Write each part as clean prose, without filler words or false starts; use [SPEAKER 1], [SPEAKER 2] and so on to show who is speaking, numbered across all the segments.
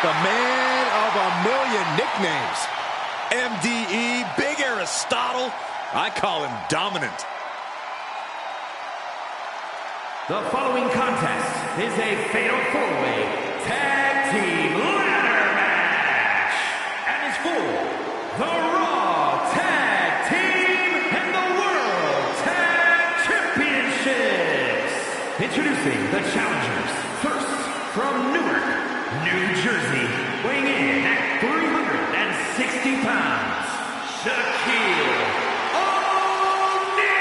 [SPEAKER 1] The man of a million nicknames. MDE, Big Aristotle. I call him dominant.
[SPEAKER 2] The following contest is a fatal four-way tag team ladder match and is for the Raw Tag Team and the World Tag Championships. Introducing the challengers. First, from Newark, New Jersey, weighing in at 360 pounds, Shaquille O'Neal.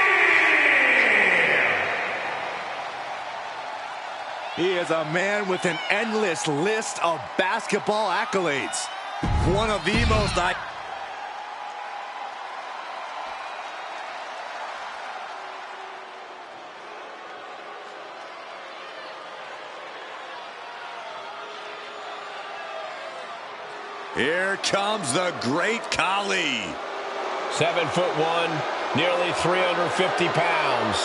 [SPEAKER 1] He is a man with an endless list of basketball accolades. One of the most Here comes the great Khali.
[SPEAKER 3] 7'1", nearly 350 pounds.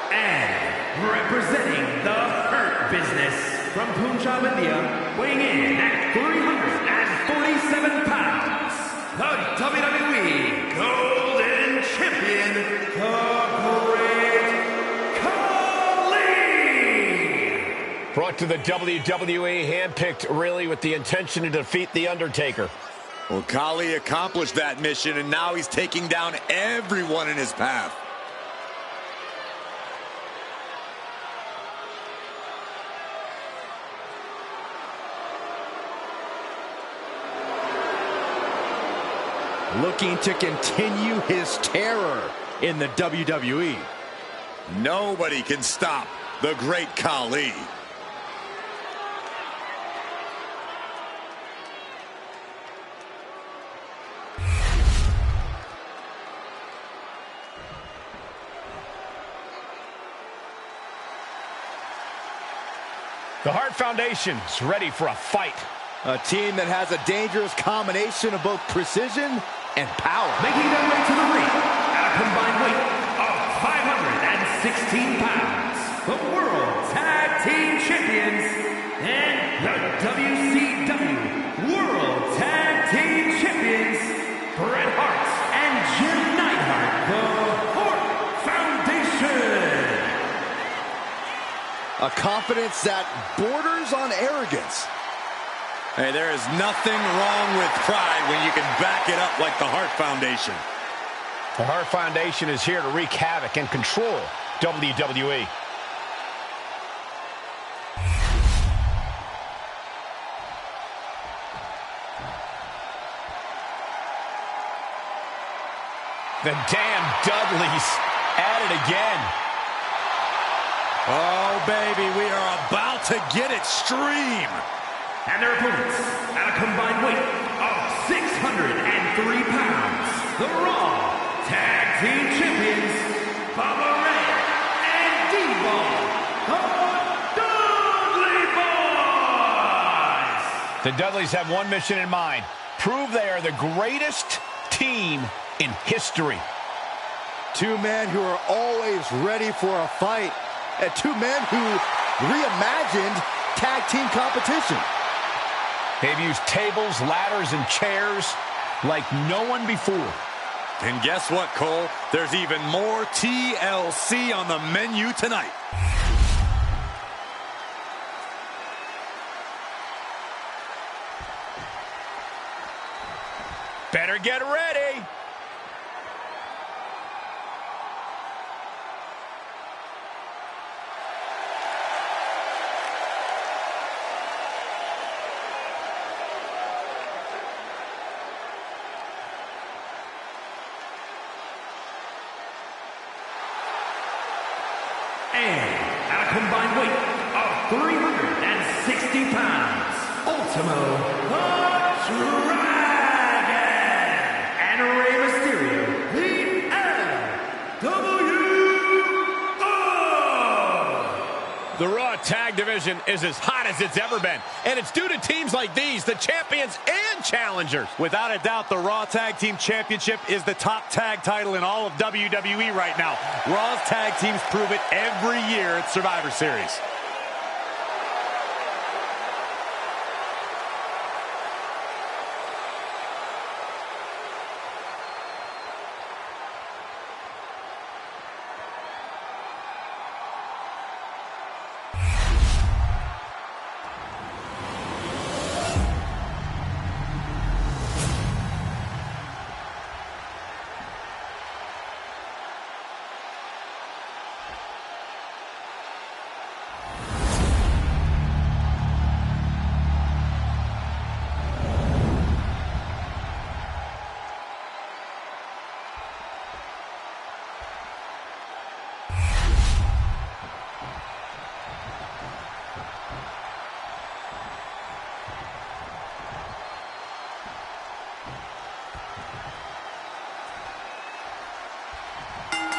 [SPEAKER 2] And representing the Hurt Business from Punjab, India, weighing in at 347 pounds, the WWE Golden Champion, the Great Khali.
[SPEAKER 3] Brought to the WWE, handpicked really with the intention to defeat The Undertaker.
[SPEAKER 1] Well, Khali accomplished that mission, and now he's taking down everyone in his path. Looking to continue his terror in the WWE. Nobody can stop the great Khali.
[SPEAKER 3] The Hart Foundation is ready for a fight.
[SPEAKER 1] A team that has a dangerous combination of both precision and power.
[SPEAKER 2] Making their way to the ring at a combined weight of 516 pounds, the World Tag Team Champions and the WCW World Tag Team Champions, Bret Hart and Jim Neidhart, the Hart Foundation.
[SPEAKER 1] A confidence that borders on arrogance. Hey, there is nothing wrong with pride when you can back it up like the Hart Foundation.
[SPEAKER 3] The Hart Foundation is here to wreak havoc and control WWE. The damn Dudleys at it again.
[SPEAKER 1] Oh, baby, we are about to get extreme.
[SPEAKER 2] And their opponents, at a combined weight of 603 pounds, the Raw Tag Team Champions, Bubba Ray and D-Ball, the Dudley Boys!
[SPEAKER 3] The Dudleys have one mission in mind: prove they are the greatest team in history.
[SPEAKER 1] Two men who are always ready for a fight. And two men who reimagined tag team competition.
[SPEAKER 3] They've used tables, ladders, and chairs like no one before.
[SPEAKER 1] And guess what, Cole? There's even more TLC on the menu tonight.
[SPEAKER 3] Better get ready.
[SPEAKER 2] weight of 360 pounds, Ultimo Dragon, and Rey Mysterio, the LWO.
[SPEAKER 3] The Raw Tag Division is as hot as it's ever been, and it's due to teams like these, the champions and challengers.
[SPEAKER 1] Without a doubt, the Raw Tag Team Championship is the top tag title in all of WWE right now. Raw's tag teams prove it every year at Survivor Series.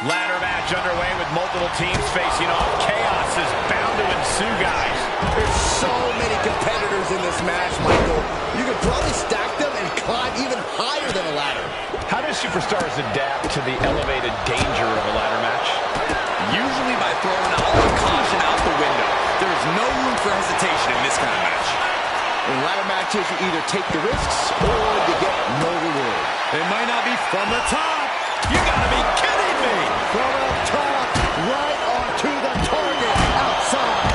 [SPEAKER 3] Ladder match underway with multiple teams facing off. Chaos is bound to ensue, guys.
[SPEAKER 1] There's so many competitors in this match, Michael. You could probably stack them and climb even higher than a ladder.
[SPEAKER 3] How do superstars adapt to the elevated danger of a ladder match?
[SPEAKER 1] Usually by throwing all the caution out the window. There's no room for hesitation in this kind of match. In ladder matches, you either take the risks or you get no reward. It might not be from the top. You gotta be kidding me! From up top, right onto the target, outside.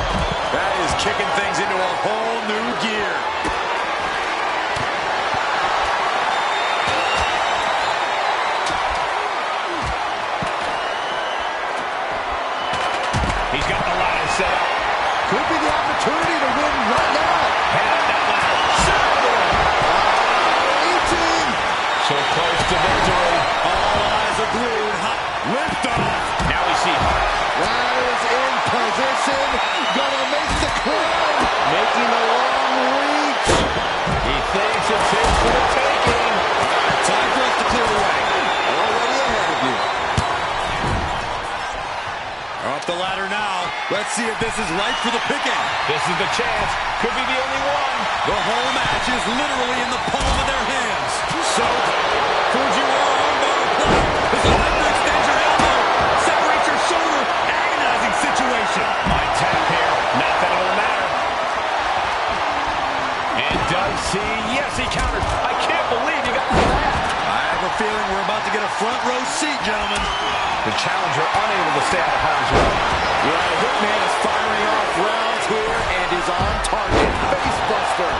[SPEAKER 1] That is kicking things into a whole new gear.
[SPEAKER 3] He's got the ladder set up.
[SPEAKER 1] Could be the opportunity to win right now.
[SPEAKER 3] Head up that ladder.
[SPEAKER 1] Reaching.
[SPEAKER 3] So close to victory.
[SPEAKER 1] All eyes are glued. Lift off.
[SPEAKER 3] Now we see
[SPEAKER 1] Ladder's in position. Gonna make the climb. Making a long reach.
[SPEAKER 3] he thinks it's his for the taking.
[SPEAKER 1] Time for us to clear the way. Already ahead of you. Off the ladder now. Let's see if this is right for the picking.
[SPEAKER 3] This is the chance. Could be the only one.
[SPEAKER 1] The whole match is literally in the palm of their hands. So, Fujiwara armbar play. Is the leg to extend your elbow. Separates your shoulder. Agonizing situation.
[SPEAKER 3] Might tap here. Not that it'll matter. And does he? Yes, he countered. I can't believe he got that.
[SPEAKER 1] I have a feeling we're about to get a front row seat, gentlemen.
[SPEAKER 3] The challenger unable to stay out of harm's way.
[SPEAKER 1] Yeah, Hitman is firing off rounds here and is on target. Face buster.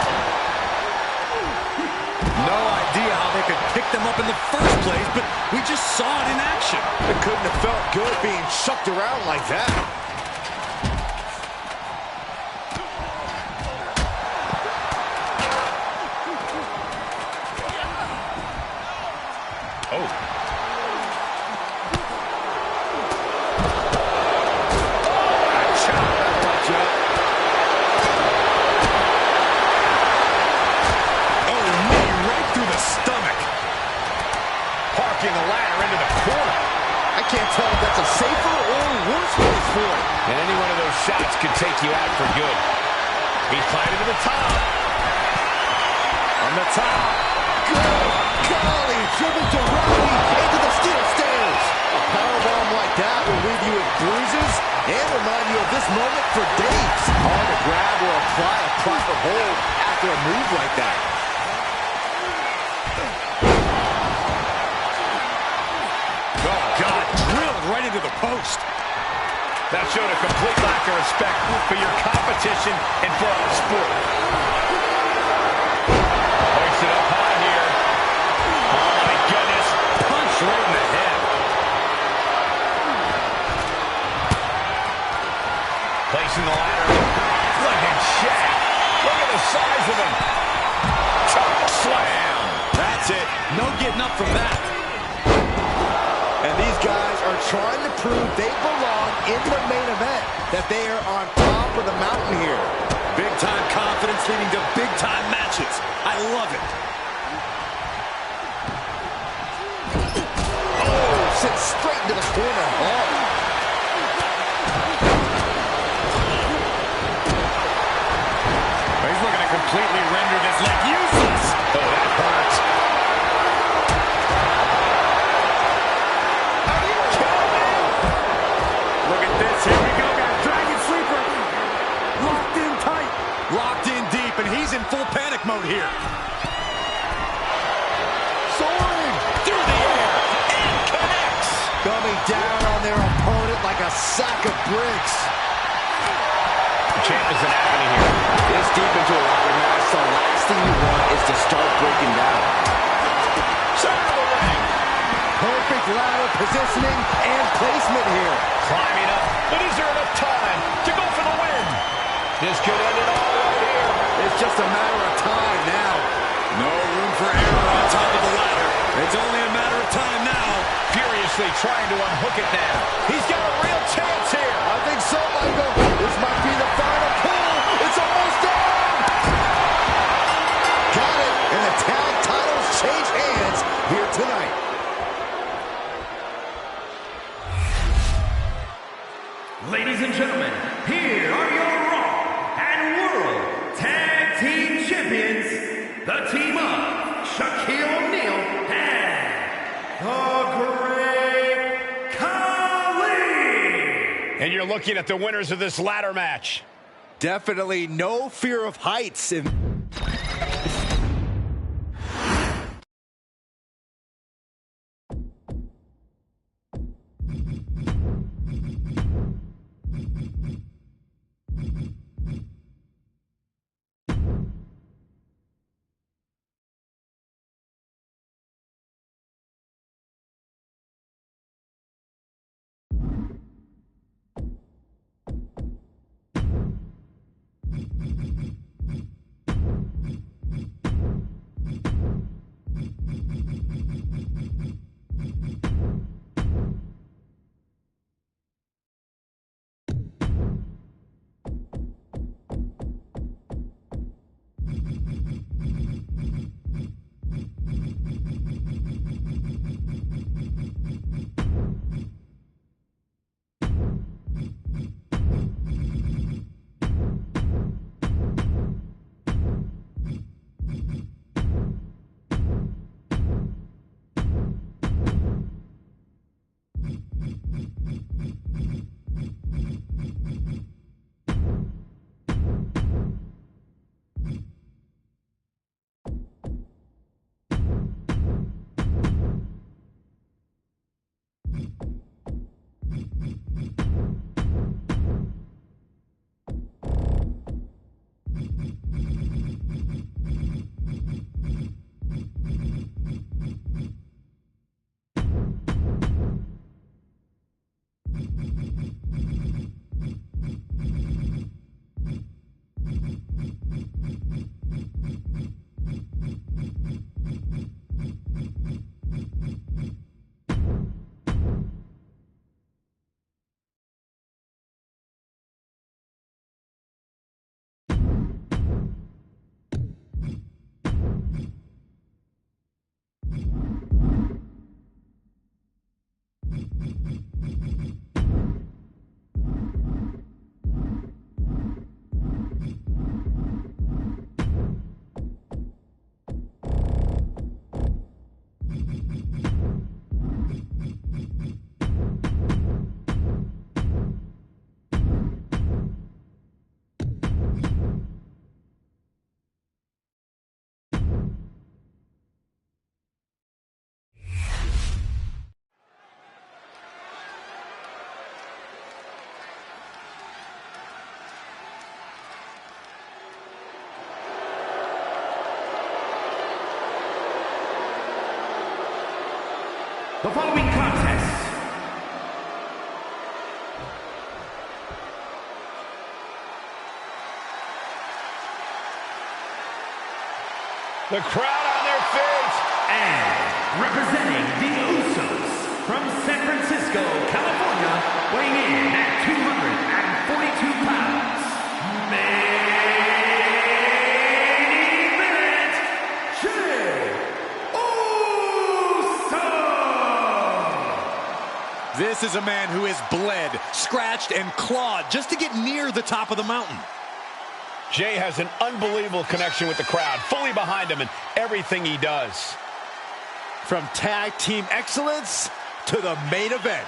[SPEAKER 1] No idea how they could pick them up in the first place, but we just saw it in action. It couldn't have felt good being shucked around like that.
[SPEAKER 3] Oh. The ladder into the corner.
[SPEAKER 1] I can't tell if that's a safer or worse place for it.
[SPEAKER 3] And any one of those shots could take you out for good. He's climbing to the top.
[SPEAKER 1] On the top. Good golly, driven directly into the steel stairs. A powerbomb like that will leave you with bruises and remind you of this moment for days. Hard to grab or apply a proper hold after a move like that. Oh, God, drilled right into the post.
[SPEAKER 3] That showed a complete lack of respect for your competition and for our sport. Hoist it up high here. Oh, my goodness.
[SPEAKER 1] Punch right in the head.
[SPEAKER 3] Placing the ladder. Flipping shaft. Look at the size of him. Choke slam.
[SPEAKER 1] That's it. No getting up from that. And these guys are trying to prove they belong in the main event, that they are on top of the mountain here.
[SPEAKER 3] Big-time confidence leading to big-time matches. I love it.
[SPEAKER 1] Oh, sits straight into the corner. Oh.
[SPEAKER 3] He's looking to completely render this leg useless. Oh, that hurts. Look at this. Here we go, guys. Dragon sleeper. Locked in tight. Locked in deep, and he's in full panic mode here. Soaring through the air and connects.
[SPEAKER 1] Coming down on their opponent like a sack of bricks.
[SPEAKER 3] The champ is in agony here.
[SPEAKER 1] This deep into a ladder match, the last thing you want is to start breaking down.
[SPEAKER 3] Center of the ring.
[SPEAKER 1] Perfect ladder positioning and placement here.
[SPEAKER 3] Climbing up, but is there enough time to go for the win? This could end it all right here.
[SPEAKER 1] It's just a matter of time now.
[SPEAKER 3] No room for error on top of the ladder. It's only a matter of time now. Furiously trying to unhook it now. He's got a real chance here.
[SPEAKER 1] I think so, Michael. This might be the final pull. It's almost down. Got it. And the tag titles change hands here tonight.
[SPEAKER 2] Ladies and gentlemen, here are your Raw and World Tag Team Champions, the team of Shaquille O'Neal and the Great Khali.
[SPEAKER 3] And you're looking at the winners of this ladder match.
[SPEAKER 1] Definitely no fear of heights.
[SPEAKER 2] The following contest
[SPEAKER 3] The crowd on their feet.
[SPEAKER 2] and representing the Usos from San Francisco, California, weighing in at 242 pounds, main event, Jey Uso!
[SPEAKER 3] This is a man who has bled, scratched, and clawed just to get near the top of the mountain.
[SPEAKER 4] Jey has an unbelievable connection with the crowd, fully behind him in everything he does.
[SPEAKER 1] From tag team excellence to the main event.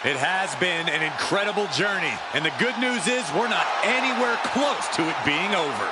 [SPEAKER 3] It has been an incredible journey, and the good news is we're not anywhere close to it being over.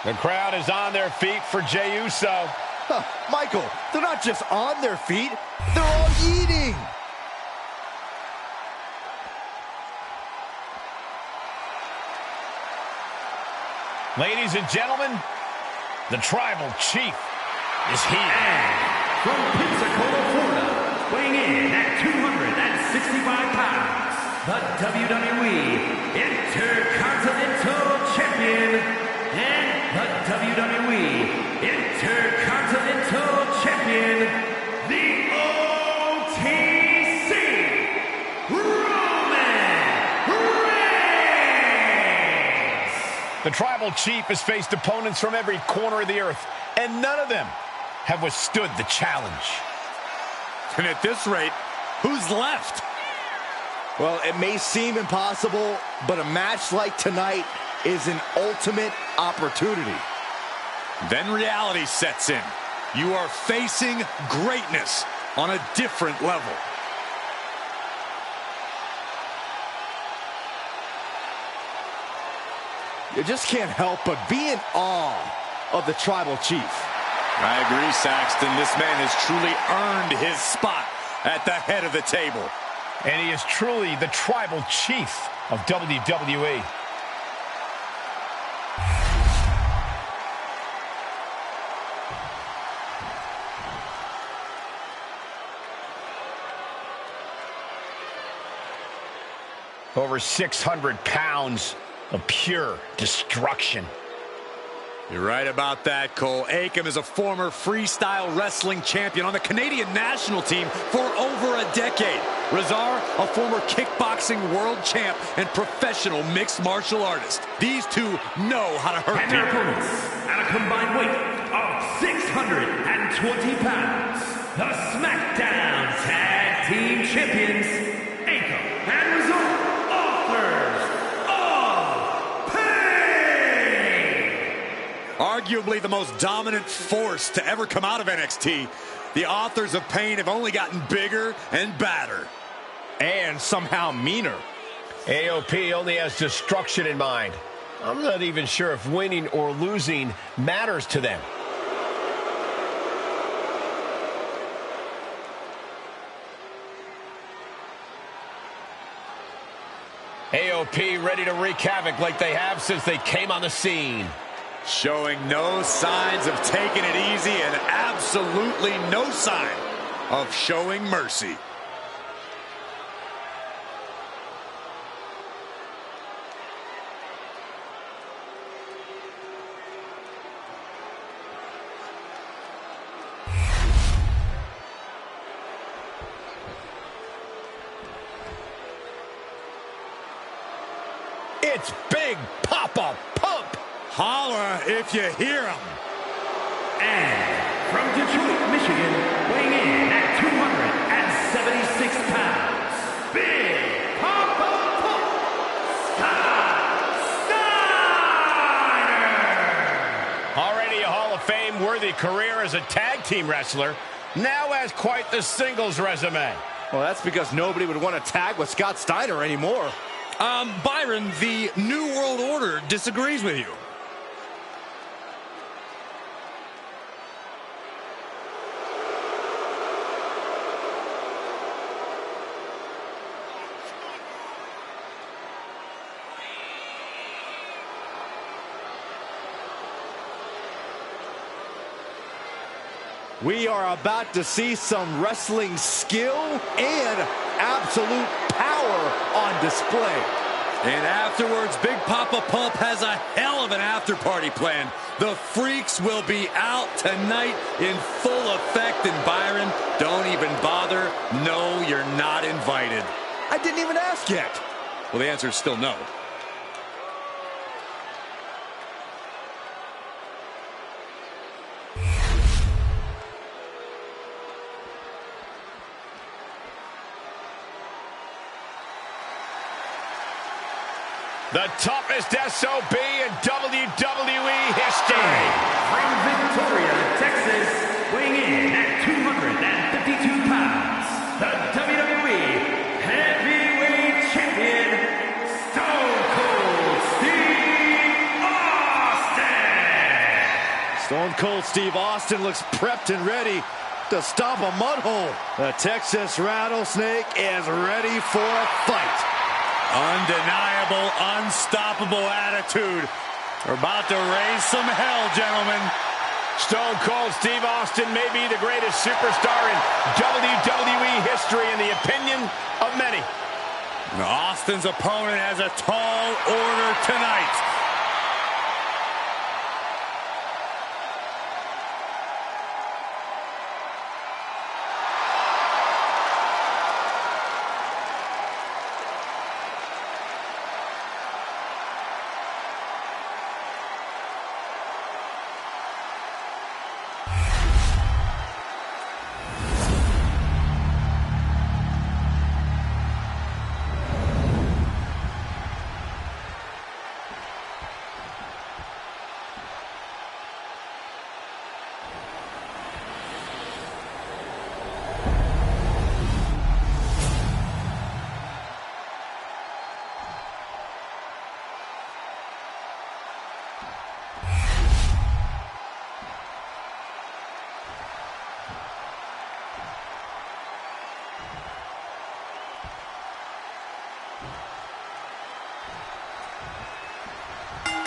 [SPEAKER 4] The crowd is on their feet for Jey Uso.
[SPEAKER 1] Michael, they're not just on their feet, they're all eating.
[SPEAKER 4] Ladies and gentlemen, the Tribal Chief is here.
[SPEAKER 2] And from Pensacola, Florida, weighing in at 265 pounds, the WWE Intercontinental Champion and the WWE Intercontinental Champion, the OTC, Roman Reigns!
[SPEAKER 4] The Tribal Chief has faced opponents from every corner of the earth, and none of them have withstood the challenge.
[SPEAKER 3] And at this rate, who's left?
[SPEAKER 1] Well, it may seem impossible, but a match like tonight is an ultimate opportunity.
[SPEAKER 3] Then reality sets in. You are facing greatness on a different level.
[SPEAKER 1] You just can't help but be in awe of the Tribal Chief.
[SPEAKER 3] I agree, Saxton. This man has truly earned his spot at the head of the table.
[SPEAKER 4] And he is truly the Tribal Chief of WWE. Over 600 pounds of pure destruction.
[SPEAKER 3] You're right about that, Cole. Akam is a former freestyle wrestling champion on the Canadian national team for over a decade. Razar, a former kickboxing world champ and professional mixed martial artist. These two know how to hurt
[SPEAKER 2] And their
[SPEAKER 3] people.
[SPEAKER 2] opponents, at a combined weight of 620 pounds, the SmackDown Tag Team Champions, Akam and Razor, authors of pain!
[SPEAKER 3] Arguably the most dominant force to ever come out of NXT, the authors of pain have only gotten bigger and badder.
[SPEAKER 1] And somehow meaner.
[SPEAKER 4] AOP only has destruction in mind. I'm not even sure if winning or losing matters to them. AOP ready to wreak havoc like they have since they came on the scene.
[SPEAKER 3] Showing no signs of taking it easy and absolutely no sign of showing mercy.
[SPEAKER 4] It's Big Papa Pump.
[SPEAKER 3] Holler if you hear him.
[SPEAKER 2] And from Detroit, Michigan, weighing in at 276 pounds, Big Papa Pump, Steiner!
[SPEAKER 4] Already a Hall of Fame-worthy career as a tag team wrestler, now has quite the singles resume.
[SPEAKER 1] Well, that's because nobody would want to tag with Scott Steiner anymore.
[SPEAKER 3] Byron, the New World Order disagrees with you.
[SPEAKER 1] We are about to see some wrestling skill and absolute power on display.
[SPEAKER 3] And afterwards, Big Papa Pump has a hell of an after-party plan. The Freaks will be out tonight in full effect. And Byron, don't even bother. No, you're not invited.
[SPEAKER 1] I didn't even ask yet.
[SPEAKER 3] Well, the answer is still no.
[SPEAKER 4] The toughest SOB in WWE history.
[SPEAKER 2] From Victoria, Texas, weighing in at 252 pounds, the WWE Heavyweight Champion, Stone Cold Steve Austin.
[SPEAKER 1] Stone Cold Steve Austin looks prepped and ready to stomp a mud hole. The Texas Rattlesnake is ready for a fight.
[SPEAKER 3] Undeniable, unstoppable attitude. We're about to raise some hell, gentlemen.
[SPEAKER 4] Stone Cold Steve Austin may be the greatest superstar in WWE history in the opinion of many.
[SPEAKER 3] Austin's opponent has a tall order tonight.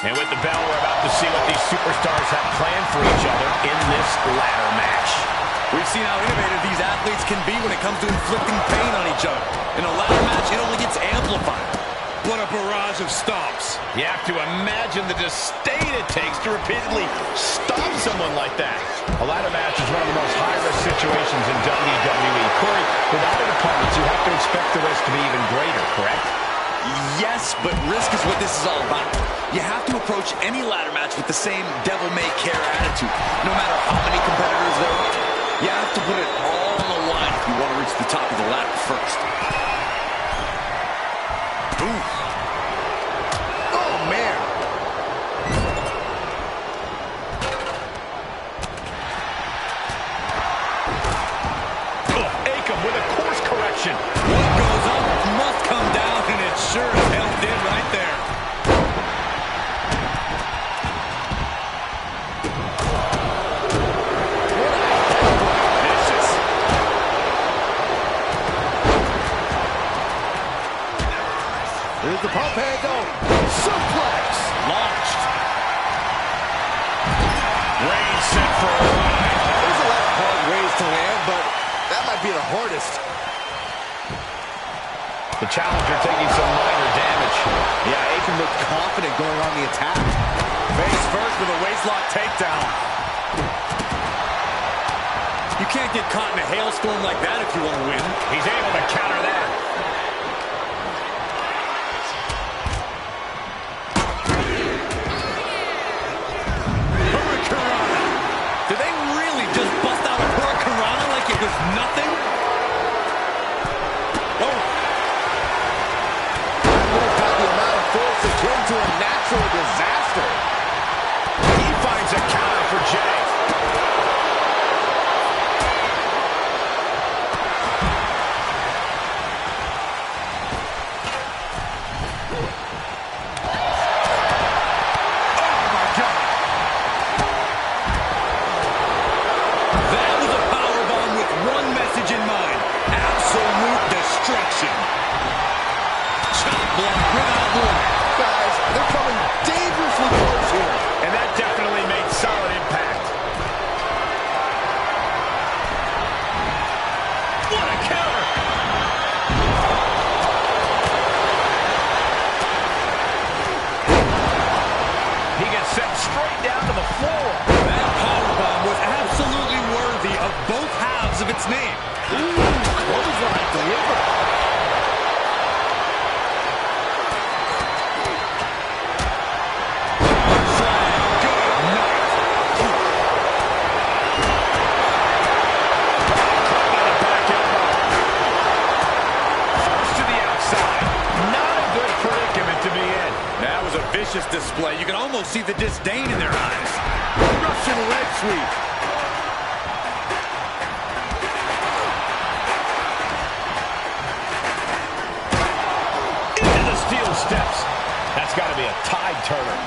[SPEAKER 4] And with the bell, we're about to see what these superstars have planned for each other in this ladder match.
[SPEAKER 3] We've seen how innovative these athletes can be when it comes to inflicting pain on each other. In a ladder match, it only gets amplified. What a barrage of stomps.
[SPEAKER 4] You have to imagine the disdain it takes to repeatedly stomp someone like that. A ladder match is one of the most high-risk situations in WWE. Corey, without an opponent, you have to expect the risk to be even greater, correct?
[SPEAKER 3] Yes, but risk is what this is all about. You have to approach any ladder match with the same devil-may-care attitude, no matter how many competitors there are. You have to put it all on the line if you want to reach the top of the ladder first. Ooh. Oh, man.
[SPEAKER 4] Akam with a course correction.
[SPEAKER 3] What goes up must come down, and it sure as hell did right there.
[SPEAKER 4] Vicious.
[SPEAKER 1] Here's the pump handle. Suplex.
[SPEAKER 3] Launched. Reigns set for a ride.
[SPEAKER 1] There's a lot of hard ways to land, but that might be the hardest.
[SPEAKER 4] The challenger taking some minor damage.
[SPEAKER 1] Yeah, Akam looked confident going on the attack.
[SPEAKER 3] Face first with a waistlock takedown. You can't get caught in a hailstorm like that if you want to win.
[SPEAKER 4] He's able to counter that.
[SPEAKER 3] Hurricanrana. Did they really just bust out a Hurricanrana like it was nothing? Oh.
[SPEAKER 1] Got the amount of force akin to a natural disaster.
[SPEAKER 4] He finds a counter for Jay.
[SPEAKER 3] vicious display. You can almost see the disdain in their eyes.
[SPEAKER 1] Russian leg sweep.
[SPEAKER 4] Into the steel steps. That's got to be a tide turner.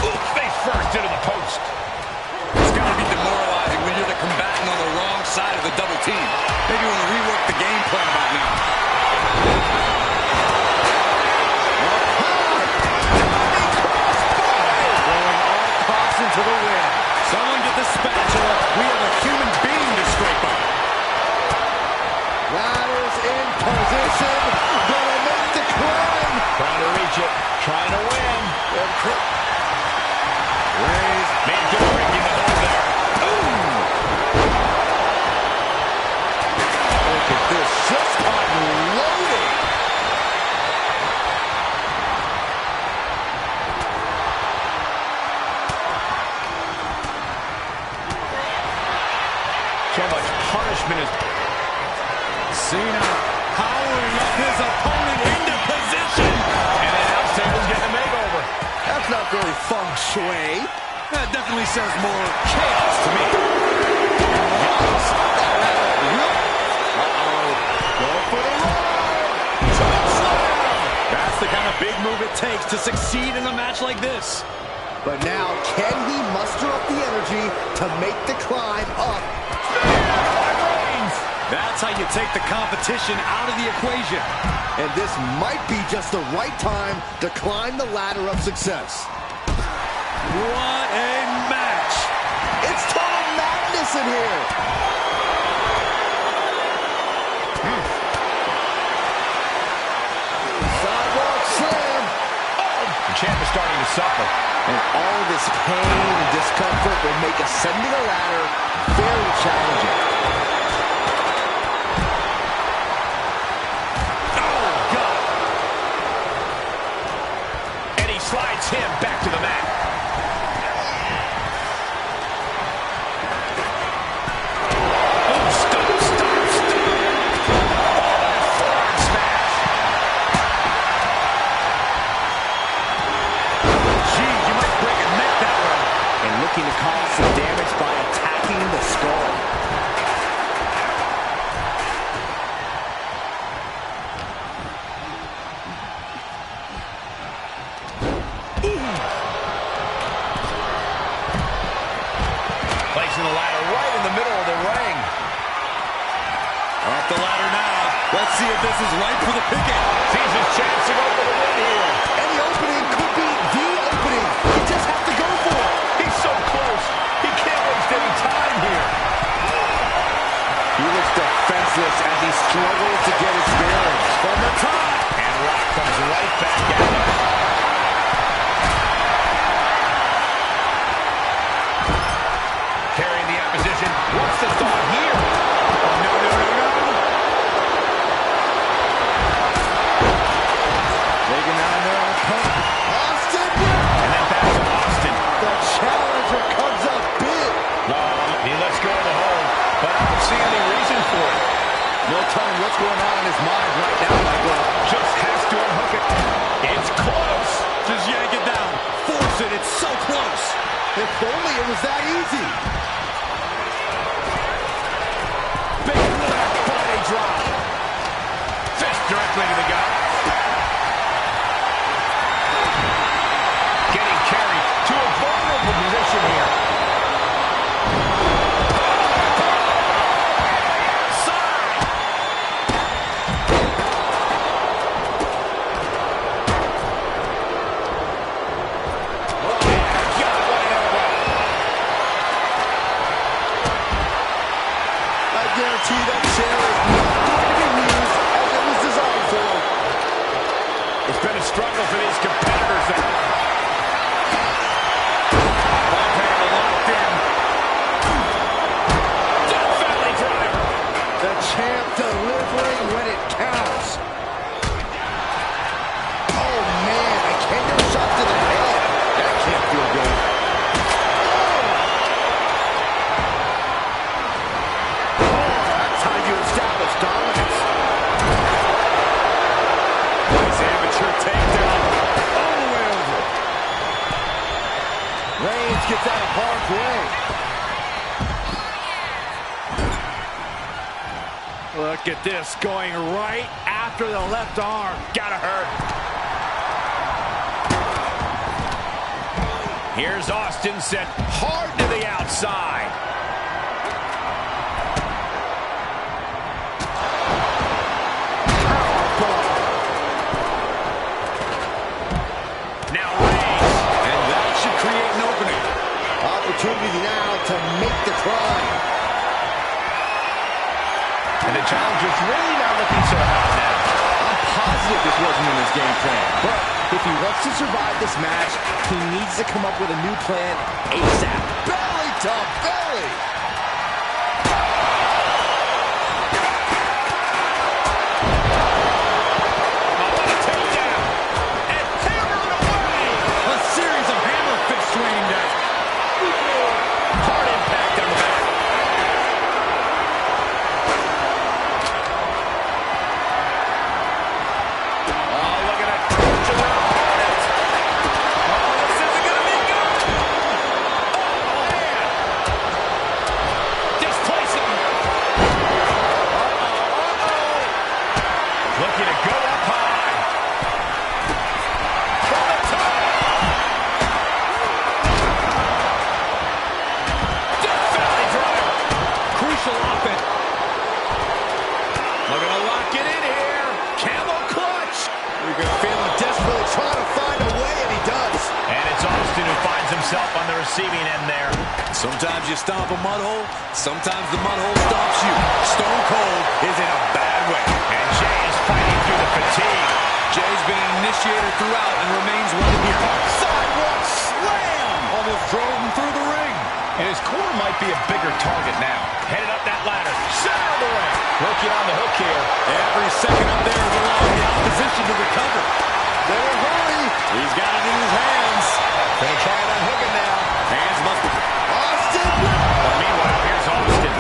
[SPEAKER 4] Ooh, face first into the post.
[SPEAKER 3] It's got to be demoralizing when you're the combatant on the wrong side of the double team. Maybe you want to rework the game plan about now.
[SPEAKER 1] To the win.
[SPEAKER 3] Someone get the spatula. We have a human being to scrape up.
[SPEAKER 1] Ladders in position. Gonna make the climb.
[SPEAKER 4] Trying to reach it. Trying to win.
[SPEAKER 3] Raise.
[SPEAKER 4] Man, good breaking the hole there.
[SPEAKER 1] Look at this. Just unloading.
[SPEAKER 4] So much punishment is...
[SPEAKER 3] Cena powering up his opponent into position.
[SPEAKER 4] And the announce table's getting a makeover.
[SPEAKER 1] That's not very feng shui.
[SPEAKER 3] That definitely says more chaos to me.
[SPEAKER 1] Go for the ride. Choke slam.
[SPEAKER 3] That's the kind of big move it takes to succeed in a match like this.
[SPEAKER 1] But now, can he muster up the energy to make the climb up?
[SPEAKER 3] That's how you take the competition out of the equation.
[SPEAKER 1] And this might be just the right time to climb the ladder of success.
[SPEAKER 3] What a match.
[SPEAKER 1] It's total madness in here. Sidewalk slam.
[SPEAKER 4] Oh, the champ is starting to suffer.
[SPEAKER 1] And all this pain and discomfort will make ascending a ladder very challenging.
[SPEAKER 4] Slides him back to the mat. Oh, stop. Oh, that forearm smash.
[SPEAKER 3] Geez, you might break a neck that way.
[SPEAKER 1] And looking to cause some damage by attacking the skull.
[SPEAKER 4] Placing the ladder right in the middle of the ring.
[SPEAKER 3] Off the ladder now. Let's see if this is right for the picking.
[SPEAKER 4] Sees his chance to go for the win here.
[SPEAKER 1] Any opening could be the opening. You just have to go for it.
[SPEAKER 4] He's so close. He can't waste any time here.
[SPEAKER 1] He looks defenseless as he struggles to get his bearings.
[SPEAKER 3] From the top.
[SPEAKER 4] And Rock comes right back at him. Carrying the opposition. What's the thought here?
[SPEAKER 3] Oh, no.
[SPEAKER 1] Taking down their opponent. Austin.
[SPEAKER 4] And then back to Austin.
[SPEAKER 1] The challenger comes up big.
[SPEAKER 4] He lets go of the hold, but I don't see any reason for it.
[SPEAKER 1] No telling what's going on in his mind right now, Michael.
[SPEAKER 4] Just has to unhook it. It's close.
[SPEAKER 3] Just yank it down. Force it. It's so close.
[SPEAKER 1] If only it was that easy.
[SPEAKER 4] Big left body drop. Fist directly to the gut. Getting carried to a vulnerable position here.
[SPEAKER 1] I guarantee that chair is not going to be used as it was designed for.
[SPEAKER 3] Look at this, going right after the left arm. Gotta hurt. Here's Austin set hard to the outside. Now Reigns, and that should create an opening.
[SPEAKER 1] Opportunity now to make the climb.
[SPEAKER 4] And the challenger's really not looking so hot now.
[SPEAKER 1] I'm positive this wasn't in his game plan, but if he wants to survive this match, he needs to come up with a new plan ASAP. Belly to belly!
[SPEAKER 4] On the receiving end there.
[SPEAKER 3] Sometimes you stomp a mud hole, sometimes the mud hole stomps you. Stone Cold is in a bad way.
[SPEAKER 4] And Jay is fighting through the fatigue.
[SPEAKER 3] Jay's been an initiator throughout and remains right here. Sidewalk slam! Almost drove him through the ring.
[SPEAKER 4] And his corner might be a bigger target now. Headed up that ladder. Center of the ring. Working on the hook here.
[SPEAKER 3] Every second up there is allowing the opposition to recover.
[SPEAKER 1] Better hurry.
[SPEAKER 3] He's got it in his hands.
[SPEAKER 1] Gonna try and unhook it now.
[SPEAKER 3] Hands must be...
[SPEAKER 1] Austin!
[SPEAKER 4] But meanwhile, here's Austin.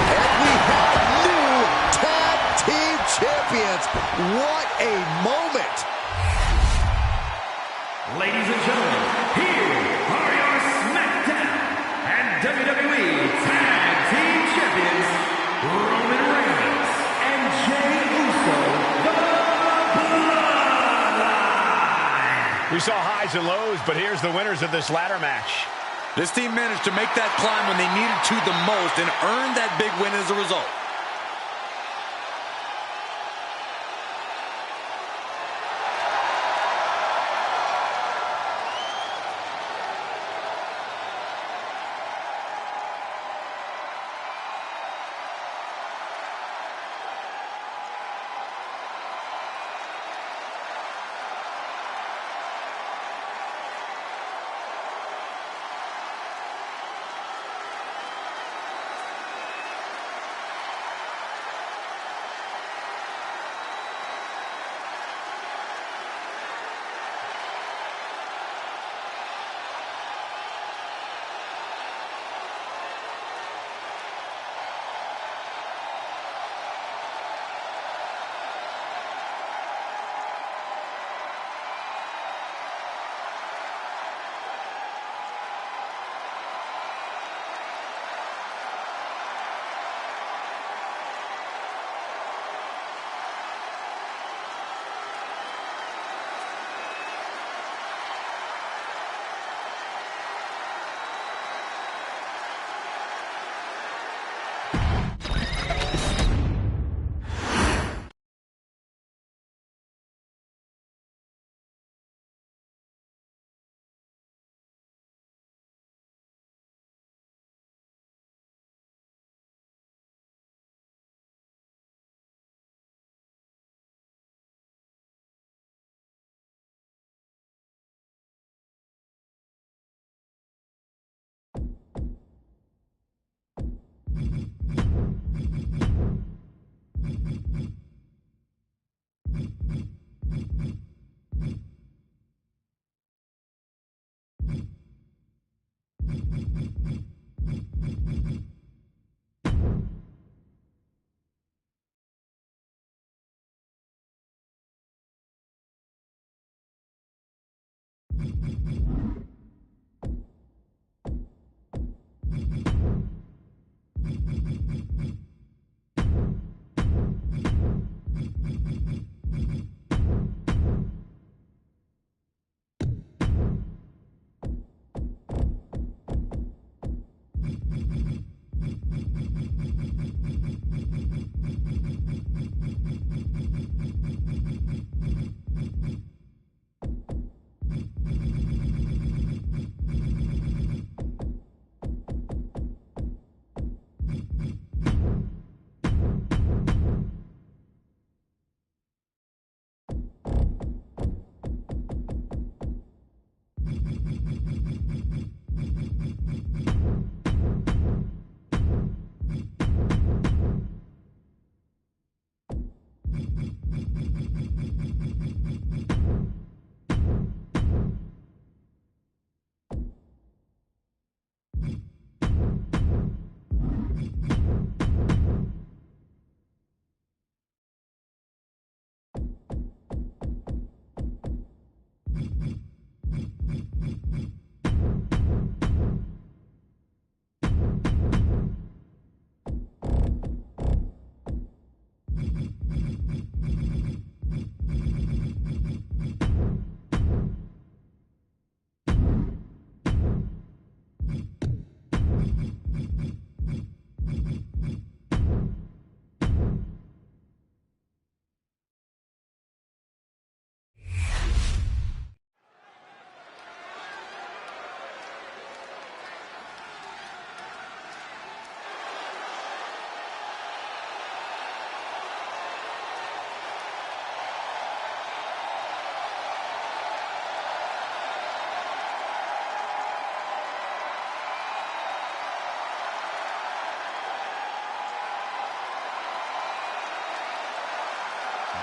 [SPEAKER 1] And we have new tag team champions. What a moment.
[SPEAKER 2] Ladies and gentlemen, here are your SmackDown and WWE Tag Team Champions, Roman Reigns and Jey Uso, the Bloodline.
[SPEAKER 4] We saw highs and lows, but here's the winners of this ladder match.
[SPEAKER 3] This team managed to make that climb when they needed to the most and earned that big win as a result.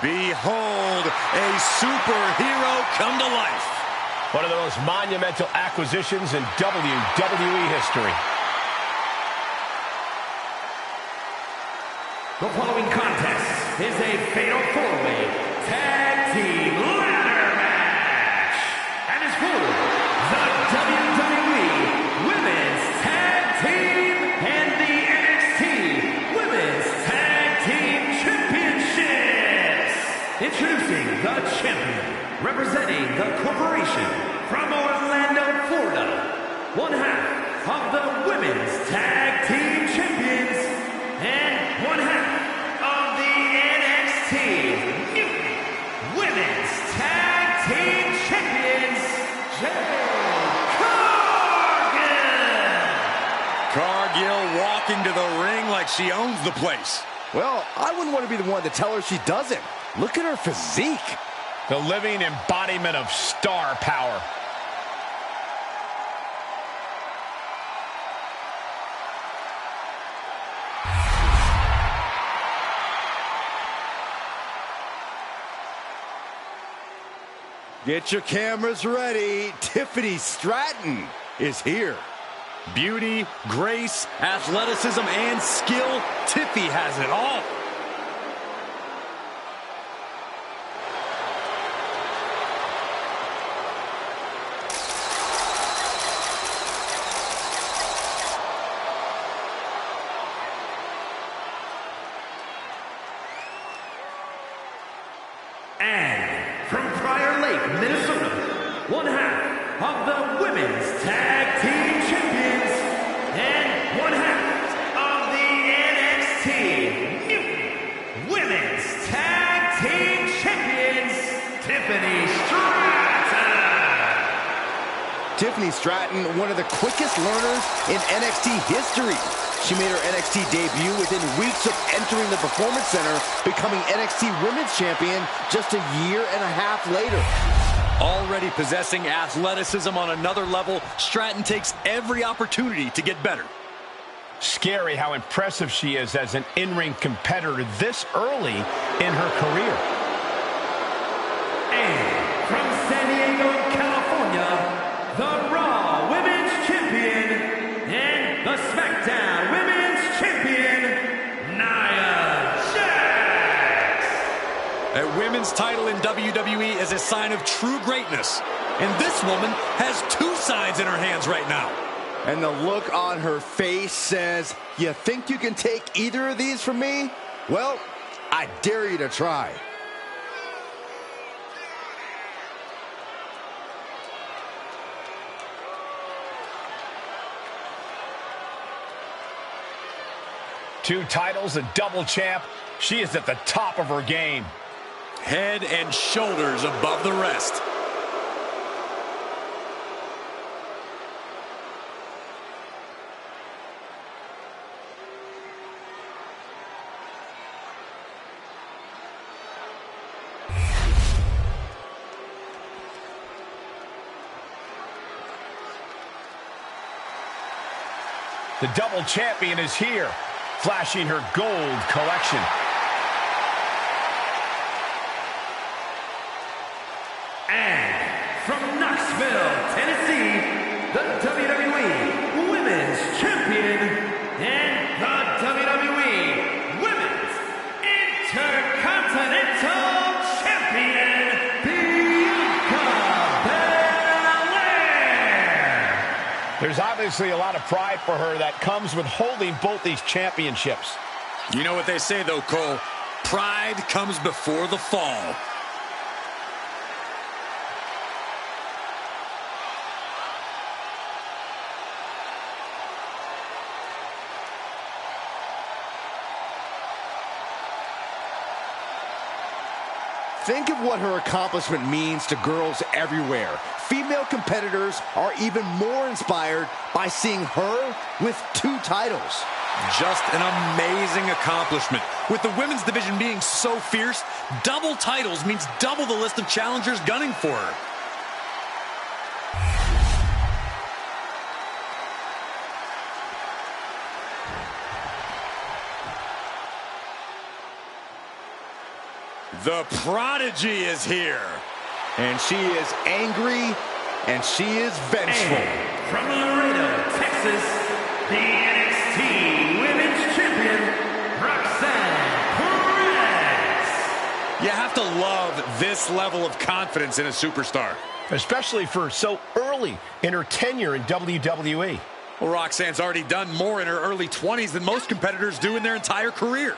[SPEAKER 3] Behold, a superhero come to life.
[SPEAKER 4] One of the most monumental acquisitions in WWE history.
[SPEAKER 2] The following contest is a fatal four-way tag team ladder match and is for the WWE Women's Tag Team and the NXT Women's Tag Team Championships. Introducing the champion, representing the corporation from Orlando, Florida, one half of the Women's Tag Team Champions and one half of the NXT Women's Tag Team Champions,
[SPEAKER 3] Cargill walking to the ring like she owns the place.
[SPEAKER 1] Well, I wouldn't want to be the one to tell her she doesn't. Look at her physique.
[SPEAKER 4] The living embodiment of star power.
[SPEAKER 1] Get your cameras ready. Tiffany Stratton is here.
[SPEAKER 3] Beauty, grace, athleticism, and skill. Tiffy has it all.
[SPEAKER 2] And from Prior Lake, Minnesota, one half of the Women's Tag Team Champions and one half of the NXT Women's Tag Team Champions, Tiffany Stratton.
[SPEAKER 1] Tiffany Stratton, one of the quickest learners in NXT history. She made her NXT debut within weeks of entering the Performance Center, becoming NXT Women's Champion just a year and a half later.
[SPEAKER 3] Already possessing athleticism on another level, Stratton takes every opportunity to get better.
[SPEAKER 4] Scary how impressive she is as an in-ring competitor this early in her career.
[SPEAKER 2] And from San Diego, California, the Raw Women's Champion and the SmackDown Women's Champion, Nia Jax.
[SPEAKER 3] A women's title in WWE is a sign of true greatness. And this woman has two signs in her hands right now.
[SPEAKER 1] And the look on her face says, you think you can take either of these from me? Well, I dare you to try.
[SPEAKER 4] Two titles, a double champ. She is at the top of her game.
[SPEAKER 3] Head and shoulders above the rest.
[SPEAKER 4] The double champion is here, flashing her gold collection.
[SPEAKER 2] And from Knoxville, Tennessee, the WWE Women's Champion and the WWE Women's Intercontinental Champion, Bianca Belair.
[SPEAKER 4] There's obviously a lot of pride for her that comes with holding both these championships.
[SPEAKER 3] You know what they say, though, Cole? Pride comes before the fall.
[SPEAKER 1] Think of what her accomplishment means to girls everywhere. Female competitors are even more inspired by seeing her with 2 titles.
[SPEAKER 3] Just an amazing accomplishment. With the women's division being so fierce, double titles means double the list of challengers gunning for her. The Prodigy is here.
[SPEAKER 1] And she is angry, and she is vengeful.
[SPEAKER 2] And from Laredo, Texas, the NXT Women's Champion, Roxanne Perez.
[SPEAKER 3] You have to love this level of confidence in a superstar.
[SPEAKER 4] Especially for so early in her tenure in WWE.
[SPEAKER 3] Well, Roxanne's already done more in her early 20s than most competitors do in their entire career.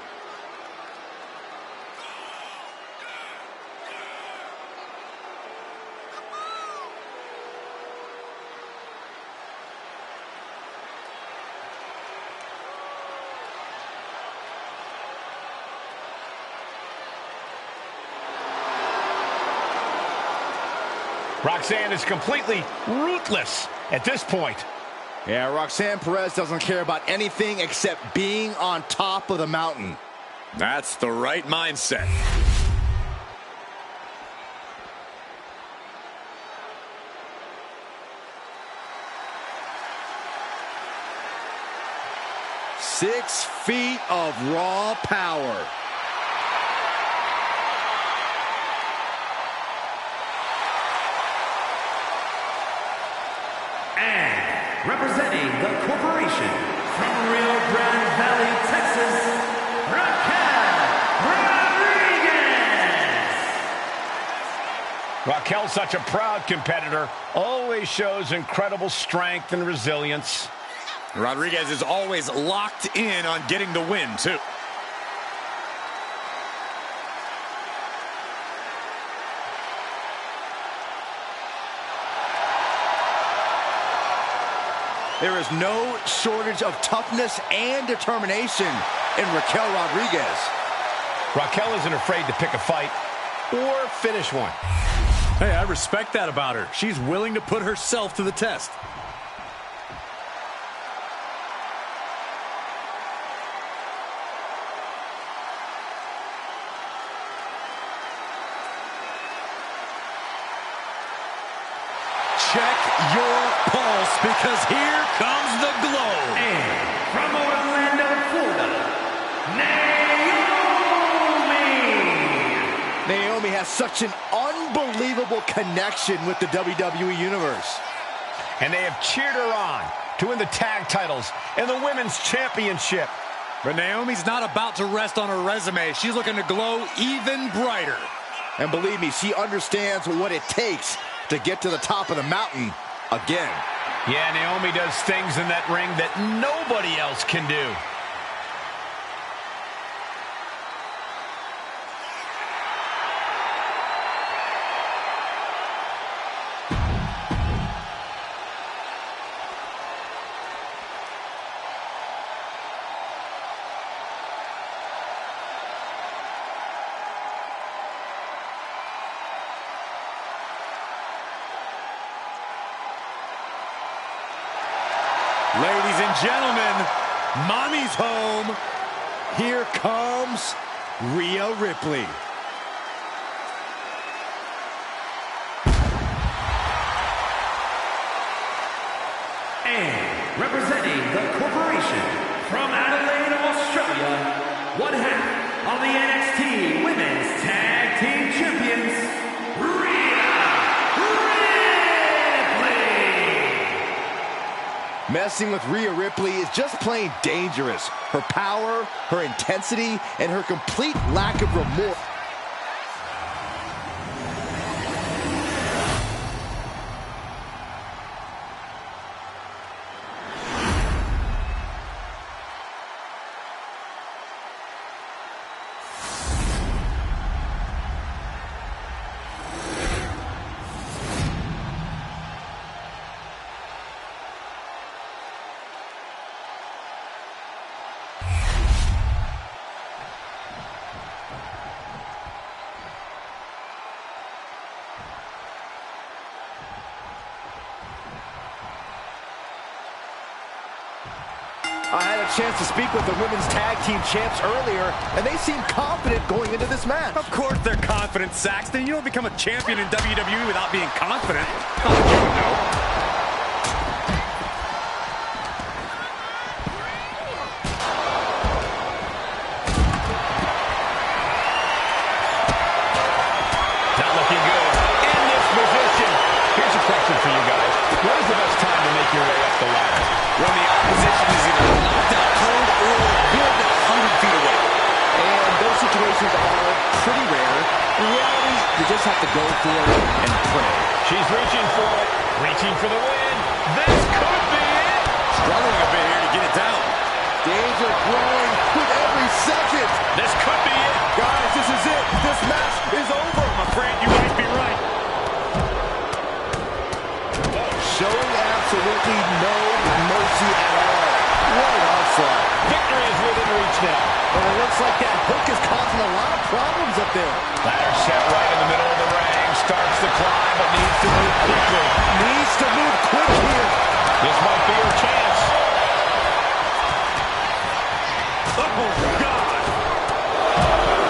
[SPEAKER 4] Roxanne is completely ruthless at this point.
[SPEAKER 1] Yeah, Roxanne Perez doesn't care about anything except being on top of the mountain.
[SPEAKER 3] That's the right mindset.
[SPEAKER 1] Six feet of raw power.
[SPEAKER 2] And representing the corporation from Rio Grande Valley, Texas, Raquel Rodriguez.
[SPEAKER 4] Raquel's such a proud competitor, always shows incredible strength and resilience.
[SPEAKER 3] Rodriguez is always locked in on getting the win, too.
[SPEAKER 1] There is no shortage of toughness and determination in Raquel Rodriguez.
[SPEAKER 4] Raquel isn't afraid to pick a fight or finish one.
[SPEAKER 3] Hey, I respect that about her. She's willing to put herself to the test. Check your pulse, because here comes the glow.
[SPEAKER 2] And from Orlando, Florida, Naomi.
[SPEAKER 1] Naomi has such an unbelievable connection with the WWE Universe.
[SPEAKER 4] And they have cheered her on to win the tag titles and the women's championship.
[SPEAKER 3] But Naomi's not about to rest on her resume. She's looking to glow even brighter.
[SPEAKER 1] And believe me, she understands what it takes to get to the top of the mountain again.
[SPEAKER 4] Yeah, Naomi does things in that ring that nobody else can do.
[SPEAKER 3] Ladies and gentlemen, Mommy's home.
[SPEAKER 1] Here comes Rhea Ripley.
[SPEAKER 2] And representing the corporation from Adelaide, Australia, one half of the NXT Women's Tag Team Champions, Rhea Ripley.
[SPEAKER 1] Messing with Rhea Ripley is just plain dangerous. Her power, her intensity, and her complete lack of remorse. I had a chance to speak with the women's tag team champs earlier, and they seem confident going into this match.
[SPEAKER 3] Of course they're confident, Saxton. You don't become a champion in WWE without being confident. Not that you would know.
[SPEAKER 4] Not looking good. In this position. Here's a question for you guys. What is the best time to make your way up the ladder?
[SPEAKER 3] When the opposition is either locked out cold or good 100 feet away.
[SPEAKER 1] And those situations are pretty rare. In reality, you just have to go for it and pray.
[SPEAKER 4] She's reaching for it. Reaching for the win. This could be it.
[SPEAKER 3] Struggling a bit here to get it down.
[SPEAKER 1] Danger growing with every second.
[SPEAKER 4] This could be it.
[SPEAKER 1] Guys, this is it. This match is over.
[SPEAKER 3] I'm afraid you might be right.
[SPEAKER 1] Showing absolutely no mercy at all. What an onslaught.
[SPEAKER 4] Victory is within reach now.
[SPEAKER 1] But it looks like that hook is causing a lot of problems up there.
[SPEAKER 4] Ladder set right in the middle of the ring. Starts to climb, but needs to move quickly.
[SPEAKER 1] Needs to move quick here.
[SPEAKER 4] This might be her chance.
[SPEAKER 3] Oh, God.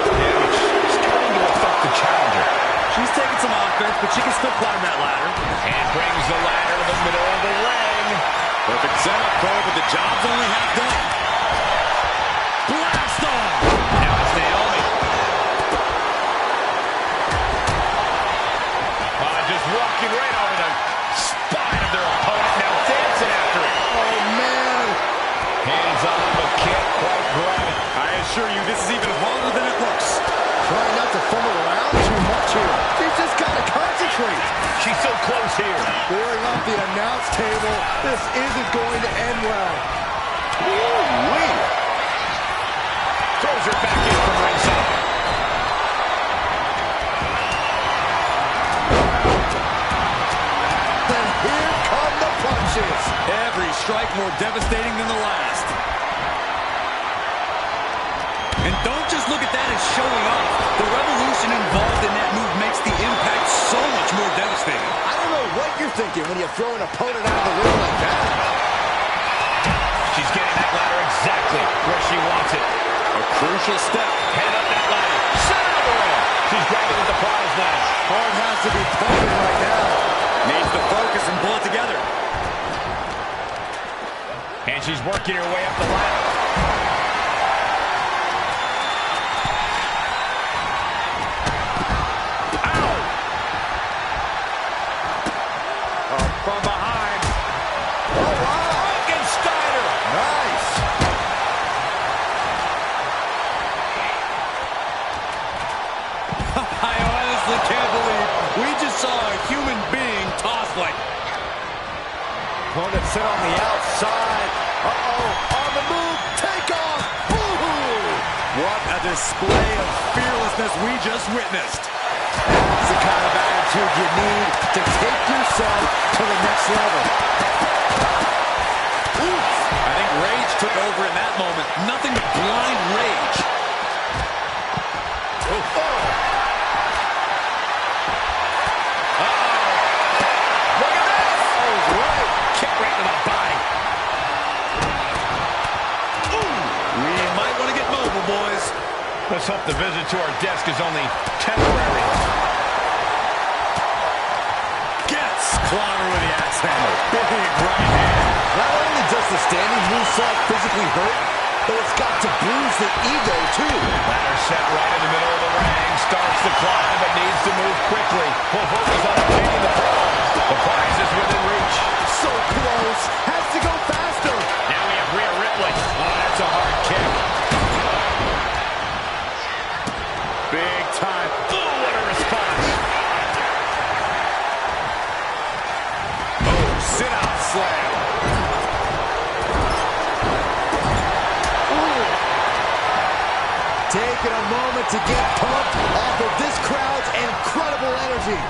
[SPEAKER 4] Damage starting to affect the challenger.
[SPEAKER 3] She's taking some offense, but she can still climb that ladder.
[SPEAKER 4] And brings the ladder to the middle of the ring.
[SPEAKER 3] Perfect setup, Cole, but the job's only half done. Blast off!
[SPEAKER 4] Now it's Naomi. Just walking right over the spine of their opponent. Now dancing after it.
[SPEAKER 1] Oh, man.
[SPEAKER 4] Hands on, but can't quite grab it.
[SPEAKER 3] I assure you, this is even harder than it looks.
[SPEAKER 1] Trying not to fumble around too much here. She's just got to concentrate.
[SPEAKER 4] She's so close here.
[SPEAKER 1] Boarding off the announce table. This isn't going to end well. Woo-wee.
[SPEAKER 4] Throws her back in from ringside.
[SPEAKER 1] Then here come the punches.
[SPEAKER 3] Every strike more devastating than the last. And don't just look at that as showing off. The revolution involved in that move makes the impact so much more devastating.
[SPEAKER 1] I don't know what you're thinking when you throw an opponent out of the ring like that.
[SPEAKER 4] She's getting that ladder exactly where she wants it.
[SPEAKER 3] A crucial step.
[SPEAKER 4] Head up that ladder. Center of the ring. She's grabbing at the prize now.
[SPEAKER 1] Heart has to be pumping right now.
[SPEAKER 3] Needs to focus and pull it together.
[SPEAKER 4] And she's working her way up the ladder.
[SPEAKER 3] From behind.
[SPEAKER 1] Oh, wow.
[SPEAKER 4] Frankensteiner.
[SPEAKER 1] Nice.
[SPEAKER 3] I honestly can't believe we just saw a human being tossed like.
[SPEAKER 1] Opponent sit on the outside. Uh-oh. On the move. Take off. Ooh.
[SPEAKER 3] What a display of fearlessness we just witnessed.
[SPEAKER 1] That's the kind of attitude you need to take yourself to the next level.
[SPEAKER 3] Oof. I think rage took over in that moment. Nothing but blind rage.
[SPEAKER 1] Oh.
[SPEAKER 4] Look at this.
[SPEAKER 1] Oh, right.
[SPEAKER 4] Kick right to the body.
[SPEAKER 3] We might want to get mobile, boys.
[SPEAKER 4] Let's hope the visit to our desk is only temporary.
[SPEAKER 3] Gets clobbered with the axe handle. Big right hand.
[SPEAKER 1] Not only does the standing moveset physically hurt, but it's got to bruise the ego, too.
[SPEAKER 4] Ladder set right in the middle of the ring. Starts to climb, but needs to move quickly. Full focus on obtaining the prize. The prize is within reach.
[SPEAKER 1] So close. Has to go faster.
[SPEAKER 4] Now we have Rhea Ripley. Oh, that's a hard kick.
[SPEAKER 3] Big time.
[SPEAKER 4] Oh, what a response.
[SPEAKER 3] Oh, sit out slam.
[SPEAKER 1] Taking a moment to get pumped off of this crowd's incredible energy.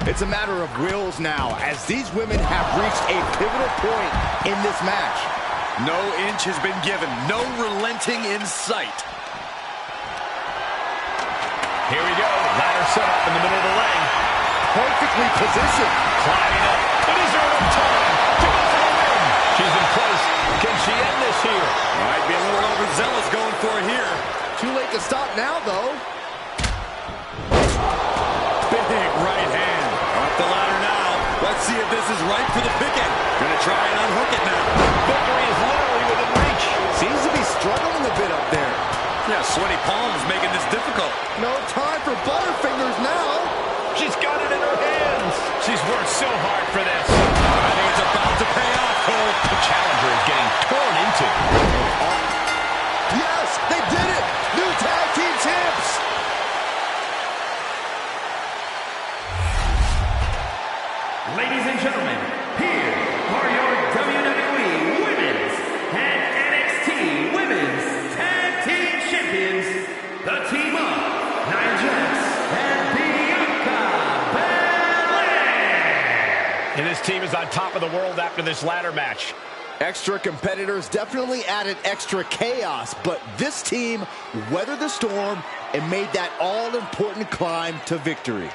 [SPEAKER 1] It's a matter of wills now, as these women have reached a pivotal point in this match.
[SPEAKER 3] No inch has been given. No relenting in sight.
[SPEAKER 4] Here we go. Ladder set up in the middle of the ring.
[SPEAKER 1] Perfectly positioned.
[SPEAKER 4] Climbing up. But is there enough time to go for the win? She's in place. Can she end
[SPEAKER 3] overzealous going for it here.
[SPEAKER 1] Too late to stop now, though.
[SPEAKER 3] Big right hand. Up the ladder now. Let's see if this is right for the picking. Gonna try and unhook it now.
[SPEAKER 4] Victory is literally within reach.
[SPEAKER 1] Seems to be struggling a bit up there.
[SPEAKER 3] Yeah, sweaty palms making this difficult.
[SPEAKER 1] No time for butterfingers now.
[SPEAKER 4] She's got it in her hands. She's worked so hard for this.
[SPEAKER 3] I think it's about to pay off, Cole.
[SPEAKER 4] The challenger is getting torn into.
[SPEAKER 1] Yes, they did it. New tag team champs.
[SPEAKER 2] Ladies and gentlemen, here are your WWE Women's and NXT Women's Tag Team Champions, the team of Nia Jax and Bianca Belair.
[SPEAKER 4] And this team is on top of the world after this ladder match.
[SPEAKER 1] Extra competitors definitely added extra chaos, but this team weathered the storm and made that all-important climb to victory.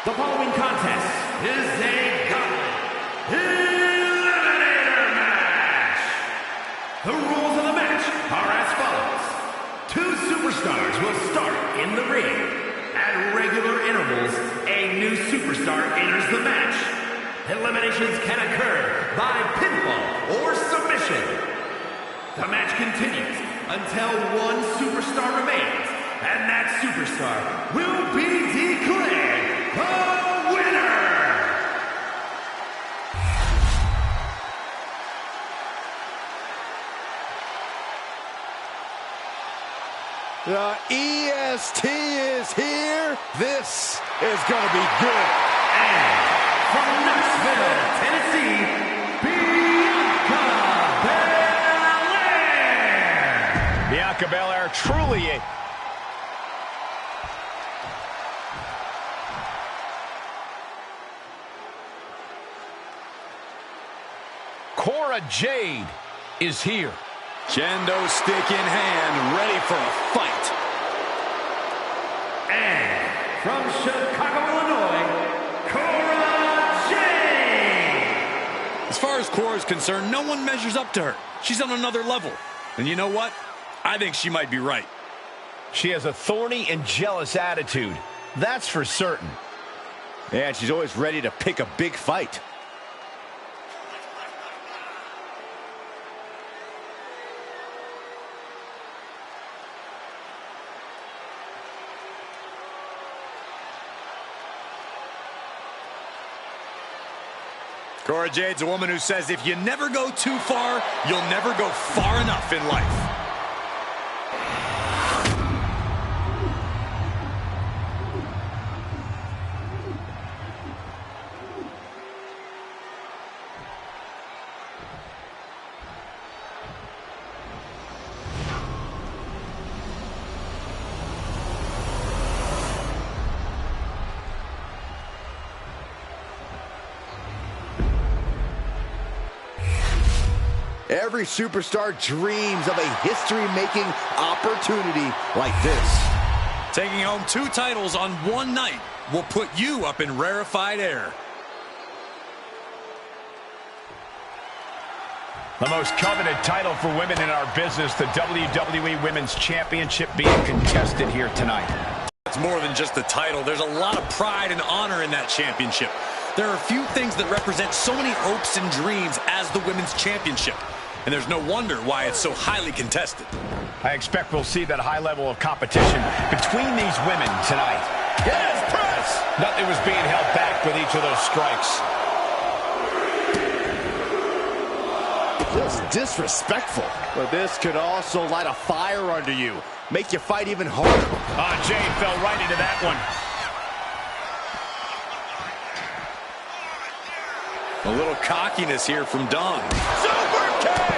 [SPEAKER 2] The following contest is a gauntlet eliminator match. The rules of the match are as follows. 2 superstars will start in the ring. At regular intervals, a new superstar enters the match. Eliminations can occur by pinfall or submission. The match continues until one superstar remains, and that superstar will be declared the winner!
[SPEAKER 1] The EST is here. This is going to be good.
[SPEAKER 2] And from Knoxville, Tennessee, Bianca Belair, truly a... Cora Jade is here.
[SPEAKER 3] Kendo stick in hand, ready for a fight.
[SPEAKER 2] And from Chicago, Illinois, Cora Jade.
[SPEAKER 3] As far as Cora's concerned, no one measures up to her. She's on another level. And you know what? I think she might be right.
[SPEAKER 4] She has a thorny and jealous attitude. That's for certain.
[SPEAKER 1] Yeah, and she's always ready to pick a big fight.
[SPEAKER 3] Cora Jade's a woman who says if you never go too far, you'll never go far enough in life.
[SPEAKER 1] Every superstar dreams of a history-making opportunity like this.
[SPEAKER 3] Taking home 2 titles on one night will put you up in rarefied air.
[SPEAKER 4] The most coveted title for women in our business, the WWE Women's Championship, being contested here tonight.
[SPEAKER 3] It's more than just the title. There's a lot of pride and honor in that championship. There are a few things that represent so many hopes and dreams as the Women's Championship. And there's no wonder why it's so highly contested.
[SPEAKER 4] I expect we'll see that high level of competition between these women tonight.
[SPEAKER 1] Yes, press!
[SPEAKER 4] Nothing was being held back with each of those strikes.
[SPEAKER 1] Just disrespectful. But this could also light a fire under you. Make you fight even harder.
[SPEAKER 4] Jade fell right into that one.
[SPEAKER 3] A little cockiness here from Dawn.
[SPEAKER 1] Super kick!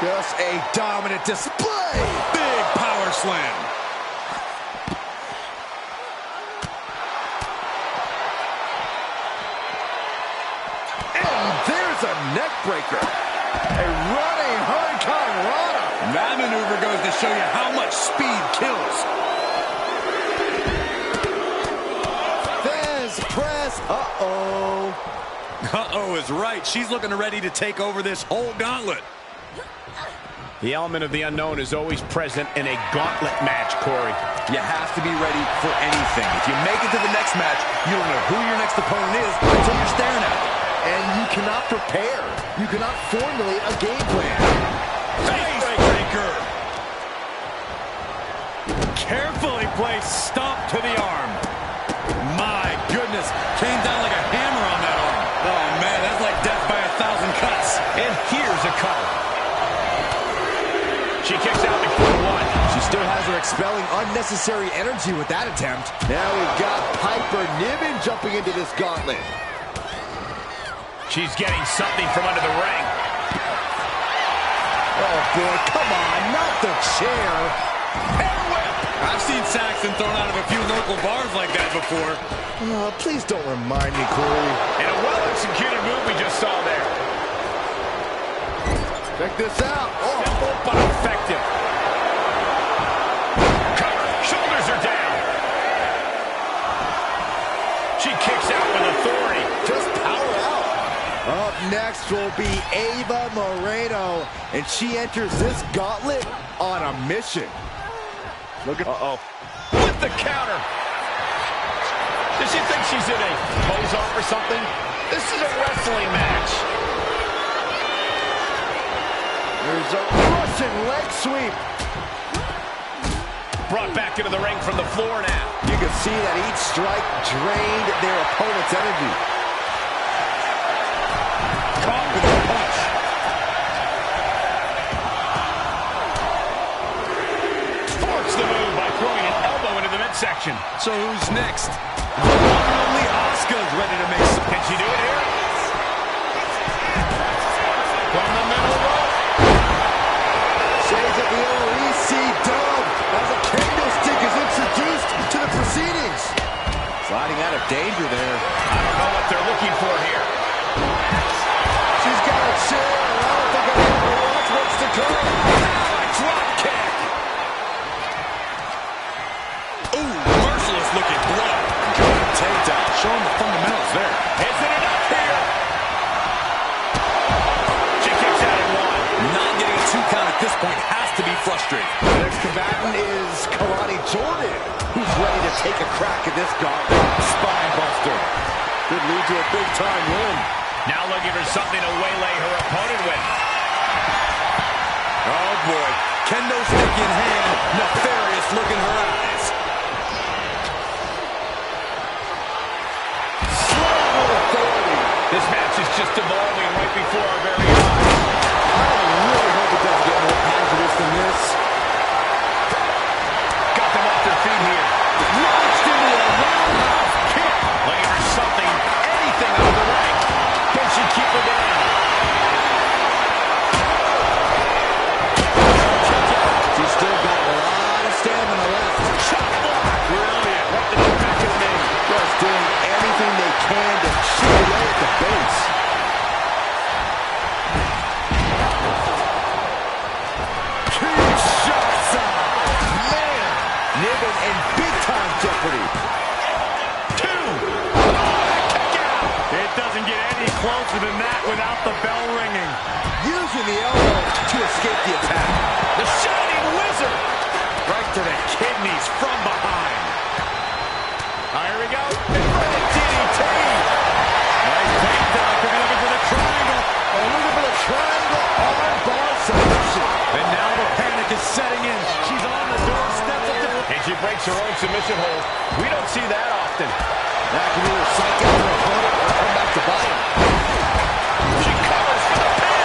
[SPEAKER 1] Just a dominant display.
[SPEAKER 3] Big power slam.
[SPEAKER 1] And there's a neck breaker. A running Hurricane Rana.
[SPEAKER 3] That maneuver goes to show you how much speed kills.
[SPEAKER 1] Press. Uh-oh.
[SPEAKER 3] Uh-oh is right. She's looking ready to take over this whole gauntlet.
[SPEAKER 4] The element of the unknown is always present in a gauntlet match, Corey.
[SPEAKER 3] You have to be ready for anything. If you make it to the next match, you don't know who your next opponent is until you're staring at them.
[SPEAKER 1] And you cannot prepare. You cannot formulate a game plan.
[SPEAKER 3] Face breaker. Carefully placed stomp to the arm. My goodness, came down like a hammer on that arm. Oh, man, that's like death by 1,000 cuts.
[SPEAKER 4] And here's a cover. She kicks out before 1.
[SPEAKER 1] She still has her expelling unnecessary energy with that attempt. Now we've got Piper Niven jumping into this gauntlet.
[SPEAKER 4] She's getting something from under the ring.
[SPEAKER 1] Oh, boy, come on, not the chair.
[SPEAKER 3] Hair whip. I've seen Saxton thrown out of a few local bars like that before.
[SPEAKER 1] Please don't remind me, Corey.
[SPEAKER 4] And a well-executed move we just saw there.
[SPEAKER 1] Check this out. Oh.
[SPEAKER 4] Simple but effective. Cover. Shoulders are down.
[SPEAKER 1] next will be Ava Moreno, and she enters this gauntlet on a mission. Look at
[SPEAKER 4] with the counter. Does she think she's in a pose-off or something? This is a wrestling match.
[SPEAKER 1] There's a Russian leg sweep.
[SPEAKER 4] Brought back into the ring from the floor now.
[SPEAKER 1] You can see that each strike drained their opponent's energy.
[SPEAKER 4] Caught with a punch. Forced the move by throwing an elbow into the midsection.
[SPEAKER 3] So who's next? The one and only Asuka's ready to make some.
[SPEAKER 4] Can she do it here? From the middle rope.
[SPEAKER 1] Shades of the old EC dub as a kendo stick is introduced to the proceedings. Sliding out of danger there.
[SPEAKER 4] I don't know what they're looking for here.
[SPEAKER 1] She's got a chair. I don't think I'm able to watch what's to come.
[SPEAKER 4] Now a drop kick.
[SPEAKER 3] Ooh, merciless looking blow. Good takedown, showing the fundamentals there.
[SPEAKER 4] Isn't it up here? She kicks out at one.
[SPEAKER 3] Not getting a 2 count at this point has to be frustrating.
[SPEAKER 1] The next combatant is Kalani Jordan, who's ready to take a crack at this gauntlet. Spine buster. Could lead to a big-time win.
[SPEAKER 4] Now looking for something to waylay her opponent with.
[SPEAKER 3] Oh boy, kendo stick in hand, nefarious look in her eyes.
[SPEAKER 1] Slap with authority.
[SPEAKER 4] This match is just evolving right before our very eyes.
[SPEAKER 1] I really hope it doesn't get more hazardous than this.
[SPEAKER 4] Got them off their feet here.
[SPEAKER 1] Launched into a roundhouse kick.
[SPEAKER 4] Looking for something, anything out of the ring. Can she keep her down?
[SPEAKER 1] She's still got a lot of stamina left.
[SPEAKER 4] Shot block. Brilliant. Right to the back of the knee.
[SPEAKER 1] Just doing anything they can to chip away at the base. Huge shots. Man, Niven in big-time jeopardy.
[SPEAKER 3] It doesn't get any closer than that without the bell ringing.
[SPEAKER 1] Using the elbow to escape the attack.
[SPEAKER 4] The Shining Wizard.
[SPEAKER 3] Right to the kidneys from behind.
[SPEAKER 4] Here we go. Inverted DDT.
[SPEAKER 3] Nice takedown. Could be looking for the triangle.
[SPEAKER 1] Oh, looking for the triangle arm bar submission.
[SPEAKER 3] And now the panic is setting in. She's on the doorstep of the...
[SPEAKER 4] And she breaks her own submission hold. We don't see that often.
[SPEAKER 1] That can either psych out her opponent or come back to bite him.
[SPEAKER 4] She covers for the pin.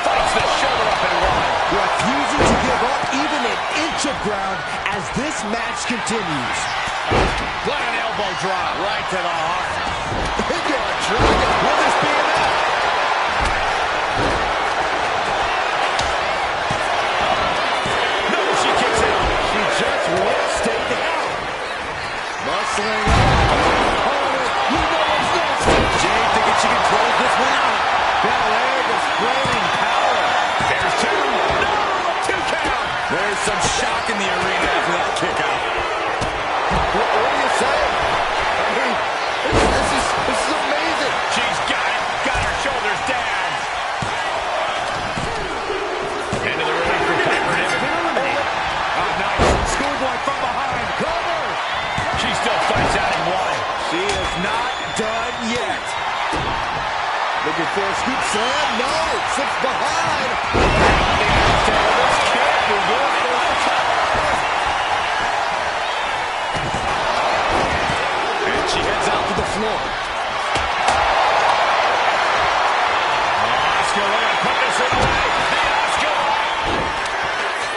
[SPEAKER 4] Fights the shoulder up and one.
[SPEAKER 1] Refusing to give up even an inch of ground as this match continues.
[SPEAKER 4] What an elbow drop. Right to the heart.
[SPEAKER 1] Into a dragon. Will this be enough?
[SPEAKER 4] No, she kicks out.
[SPEAKER 1] She just won't stay down. Bustling up. Opponent, you know what's next.
[SPEAKER 3] Jade thinking she can close this one out.
[SPEAKER 1] That leg is spraying power.
[SPEAKER 4] There's two. No, a 2 count.
[SPEAKER 3] There's some shock in the arena after that kick out.
[SPEAKER 1] What do you say? I mean, this is amazing.
[SPEAKER 4] She's got it. Got her shoulders down. Into the ring for Piper Niven.
[SPEAKER 3] Oh, nice. Schoolboy from behind.
[SPEAKER 1] Cover.
[SPEAKER 4] She still fights out in one.
[SPEAKER 1] She is not done yet. Looking for a scoop slam. No, slips behind.
[SPEAKER 4] This can't be good.
[SPEAKER 3] And she heads out to the floor.
[SPEAKER 4] Asuka going to put this away. The Asuka.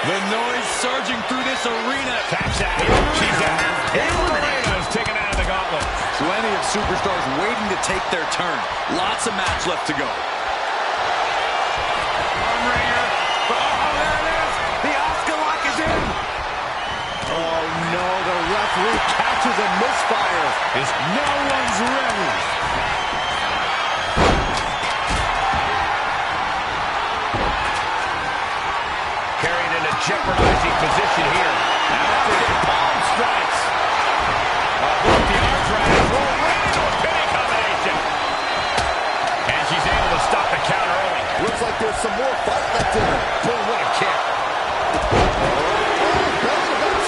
[SPEAKER 3] The noise surging through this arena.
[SPEAKER 4] Taps out here. She's out. Moreno's taken out of the gauntlet.
[SPEAKER 3] Plenty of superstars waiting to take their turn. Lots of match left to go.
[SPEAKER 4] Armringer. Oh, there it is. The Asuka lock is in.
[SPEAKER 1] Oh no, the referee catches a misfire.
[SPEAKER 3] No one's ready.
[SPEAKER 4] Carried in a jeopardizing position here. After the palm strikes. Both the arms right. Roll right into a pinning combination.
[SPEAKER 1] more fight left in him.
[SPEAKER 4] Boom, what a kick.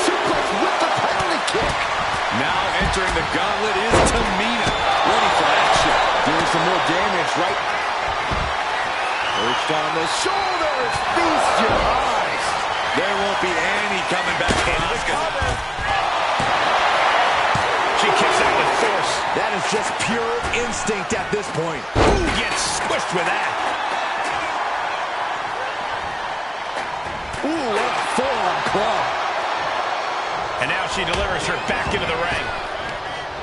[SPEAKER 1] Suplex with the penalty kick.
[SPEAKER 3] Now entering the gauntlet is Tamina, ready for action.
[SPEAKER 1] Doing some more damage, right? Perched on the shoulders. Feast your eyes.
[SPEAKER 3] There won't be any coming back in this cover.
[SPEAKER 4] She kicks out with force.
[SPEAKER 1] That is just pure instinct at this point.
[SPEAKER 4] Ooh, gets squished with that.
[SPEAKER 1] Ooh, what a forearm club.
[SPEAKER 4] And now she delivers her back into the ring.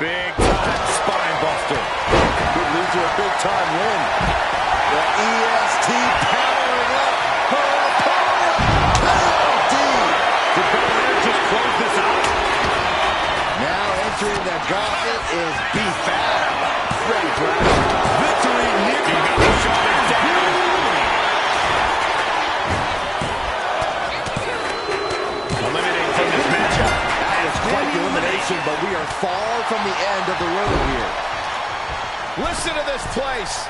[SPEAKER 3] Big time spine buster.
[SPEAKER 1] Could lead to a big time win. The EST powering up her opponent. KOD.
[SPEAKER 3] Did Belair just close this out?
[SPEAKER 1] Now entering the gauntlet is B-Fab. Ready for action.
[SPEAKER 3] Victory near.
[SPEAKER 4] He got the shoulders down. Eliminating from this matchup.
[SPEAKER 1] That is quite the elimination, but we are far from the end of the road here.
[SPEAKER 4] Listen to this place.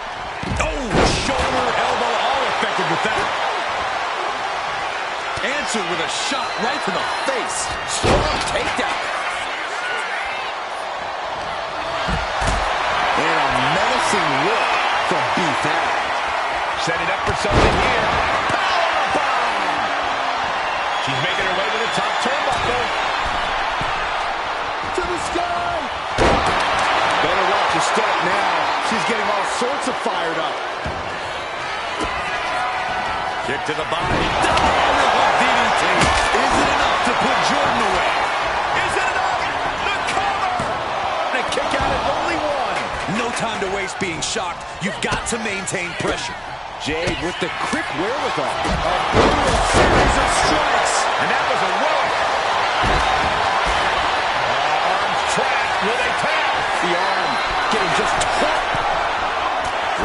[SPEAKER 3] Oh, shoulder, elbow, all effective with that. Answered with a shot right to the face. Strong takedown.
[SPEAKER 1] And a menacing look from B-Fab.
[SPEAKER 4] Setting up for something here. Powerbomb. She's making her way to the top turnbuckle.
[SPEAKER 1] To the sky. Better watch your step now. She's getting all sorts of fired up.
[SPEAKER 3] Kick to the body. DDT. Is it enough to put Jordan away?
[SPEAKER 4] Is it enough? The cover. The kick out is only one.
[SPEAKER 3] No time to waste being shocked. You've got to maintain pressure.
[SPEAKER 1] Jade with the quick wherewithal. A brutal series of strikes.
[SPEAKER 4] And that was a rope. Arms trapped. Will they tap?
[SPEAKER 1] The arm getting just torn.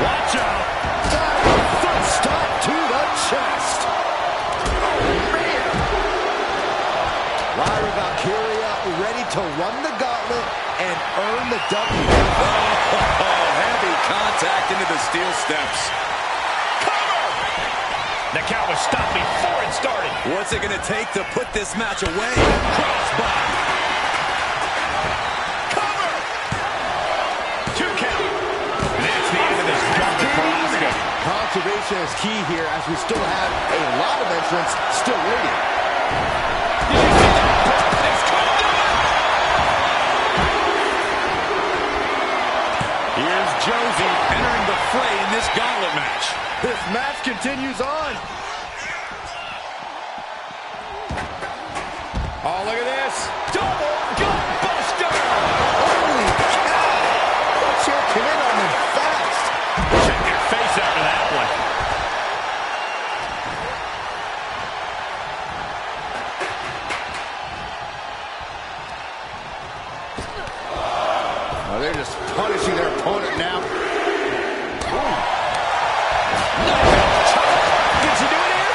[SPEAKER 3] Watch out.
[SPEAKER 1] Foot stop to the chest. Oh, man. Lyra Valkyria ready to run the gauntlet and earn the W.
[SPEAKER 3] Oh, heavy contact into the steel steps.
[SPEAKER 4] The count was stopped before it started.
[SPEAKER 3] What's it going to take to put this match away? Crossbody.
[SPEAKER 4] Cover. 2 count. And that's the end of this gauntlet for Asuka.
[SPEAKER 1] Conservation is key here as we still have a lot of entrants still waiting.
[SPEAKER 3] Here's Josie entering the fray in this gauntlet match.
[SPEAKER 1] This match continues on.
[SPEAKER 4] Oh, look at this. Double gut buster.
[SPEAKER 1] Holy cow! That chair came in on them fast.
[SPEAKER 4] Check your face after that one.
[SPEAKER 1] Oh, they're just punishing their opponent now.
[SPEAKER 4] Did she do it here?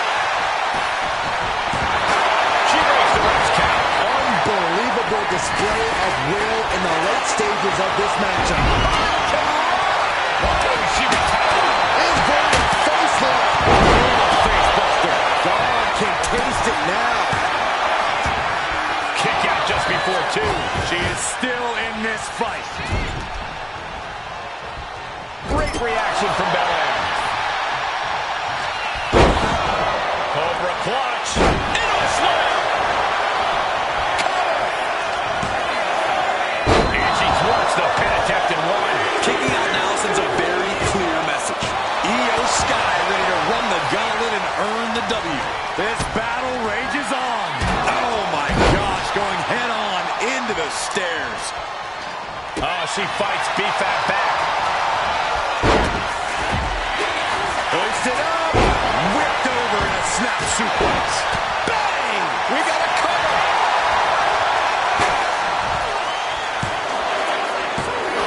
[SPEAKER 4] She breaks the ref's count.
[SPEAKER 1] Unbelievable display of will in the late stages of this matchup.
[SPEAKER 4] Oh, she retired.
[SPEAKER 1] Inverted facelock.
[SPEAKER 4] Face buster.
[SPEAKER 1] Dog can taste it now.
[SPEAKER 4] Kick out just before 2.
[SPEAKER 3] She is still in this fight.
[SPEAKER 4] Great reaction from Belair. Cobra clutch. Into a slam. Cover. And she thwarts the pin attempt in 1.
[SPEAKER 3] Kicking out now sends a very clear message. Io Sky ready to run the gauntlet and earn the W. This battle rages on. Oh my gosh, going head on into the stairs.
[SPEAKER 4] Oh, she fights B-Fab back.
[SPEAKER 3] Hoisted up. Whipped over in a snap suplex.
[SPEAKER 4] Bang! We got a cover.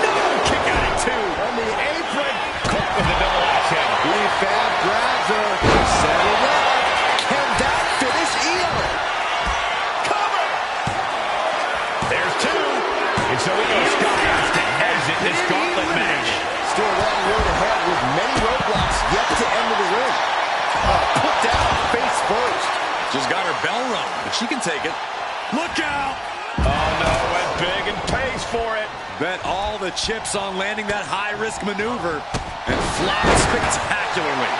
[SPEAKER 4] No! Kick out at 2.
[SPEAKER 1] On the apron.
[SPEAKER 4] Caught with the double axe handle.
[SPEAKER 1] B-Fab grabs her. Setting up. Can that finish Io?
[SPEAKER 4] Cover! There's 2. And so Io Sky has to exit this gauntlet match.
[SPEAKER 1] Still a long road ahead with many roadblocks yet to enter the ring.
[SPEAKER 3] She can take it. Look out!
[SPEAKER 4] Oh, no, went big and pays for it.
[SPEAKER 3] Bet all the chips on landing that high-risk maneuver and flopped spectacularly.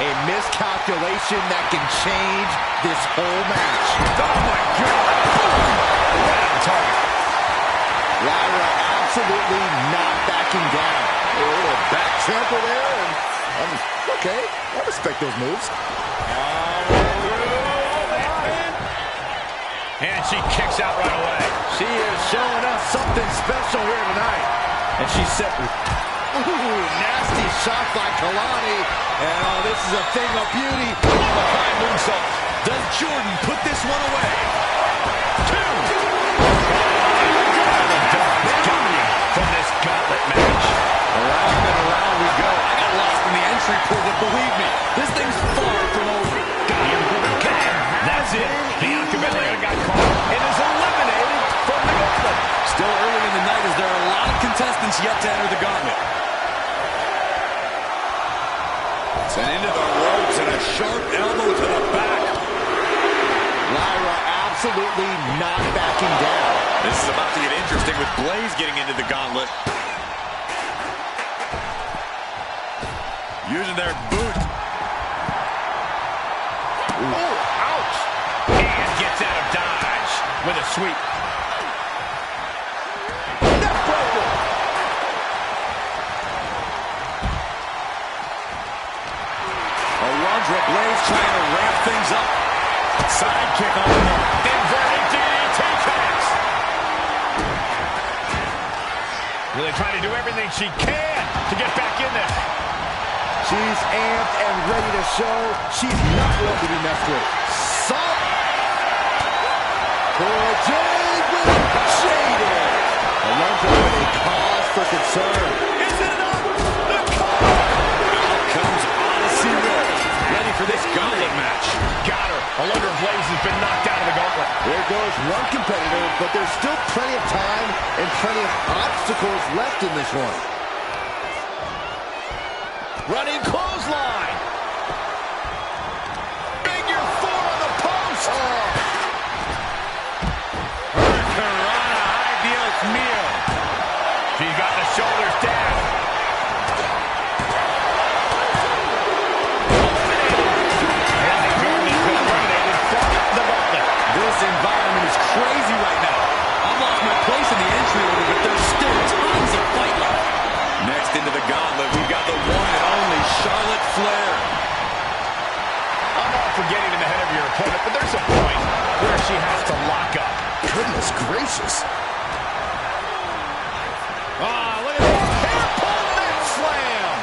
[SPEAKER 1] A miscalculation that can change this whole match.
[SPEAKER 3] Oh, my God!
[SPEAKER 4] Right on target.
[SPEAKER 1] Lyra absolutely not backing down. A little back trample there, and okay, I respect those moves.
[SPEAKER 4] And she kicks out right away.
[SPEAKER 1] She is showing us something special here tonight. And she set... Ooh, nasty shot by Kalani. And oh, this is a thing of beauty.
[SPEAKER 3] High moonsault. Does Jordan put this one away? Two.
[SPEAKER 4] From this gauntlet match.
[SPEAKER 3] Around and around we go. I got lost in the entry pool, but believe me, this thing's far from over.
[SPEAKER 4] That's it. Bianca Belair got caught and is eliminated from the gauntlet.
[SPEAKER 3] Still early in the night as there are a lot of contestants yet to enter the gauntlet. Sent into the ropes and a sharp elbow to the back.
[SPEAKER 1] Lyra absolutely not backing down.
[SPEAKER 3] This is about to get interesting with Blaze getting into the gauntlet. Using their boot.
[SPEAKER 4] Oh, ouch. And gets out of dodge with a sweep.
[SPEAKER 1] Neckbreaker.
[SPEAKER 3] Alundra Blaze trying to ramp things up. Sidekick on the mark.
[SPEAKER 4] Inverted DDT connects. Really trying to do everything she can to get back in this.
[SPEAKER 1] She's amped and ready to show she's not one to be messed with. Salt. Cora Jade with Shaded. Alundra with a cause for concern.
[SPEAKER 3] Is it enough? The cover! Out comes Odyssey Rose, ready for this gauntlet match.
[SPEAKER 4] Got her. Alundra Blaze has been knocked out of the gauntlet.
[SPEAKER 1] There goes one competitor, but there's still plenty of time and plenty of obstacles left in this one.
[SPEAKER 4] Running clothesline. Figure four on the post.
[SPEAKER 3] Hurricanrana, ay Dios mío.
[SPEAKER 4] She's got the shoulders down.
[SPEAKER 3] This environment is crazy right now. I've lost my place in the entry order, but there's still tons of fight left. Next into the gauntlet, we've got the one and only Charlotte Flair.
[SPEAKER 4] I'm not for getting in the head of your opponent, but there's a point where she has to lock up.
[SPEAKER 1] Goodness gracious.
[SPEAKER 4] Look at this. Hair pull net slam.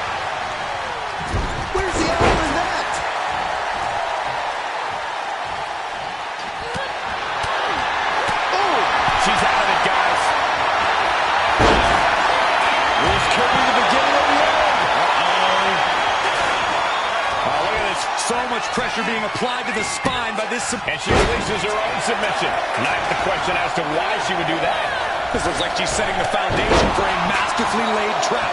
[SPEAKER 1] Where's the arm in that?
[SPEAKER 4] Oh, she's out of it, guys.
[SPEAKER 3] This could be the beginning of the end.
[SPEAKER 4] Oh, look at this.
[SPEAKER 3] So much pressure being applied to the spine by this.
[SPEAKER 4] And she releases her own submission. Now the question as to why she would do that.
[SPEAKER 3] This looks like she's setting the foundation for a masterfully laid trap.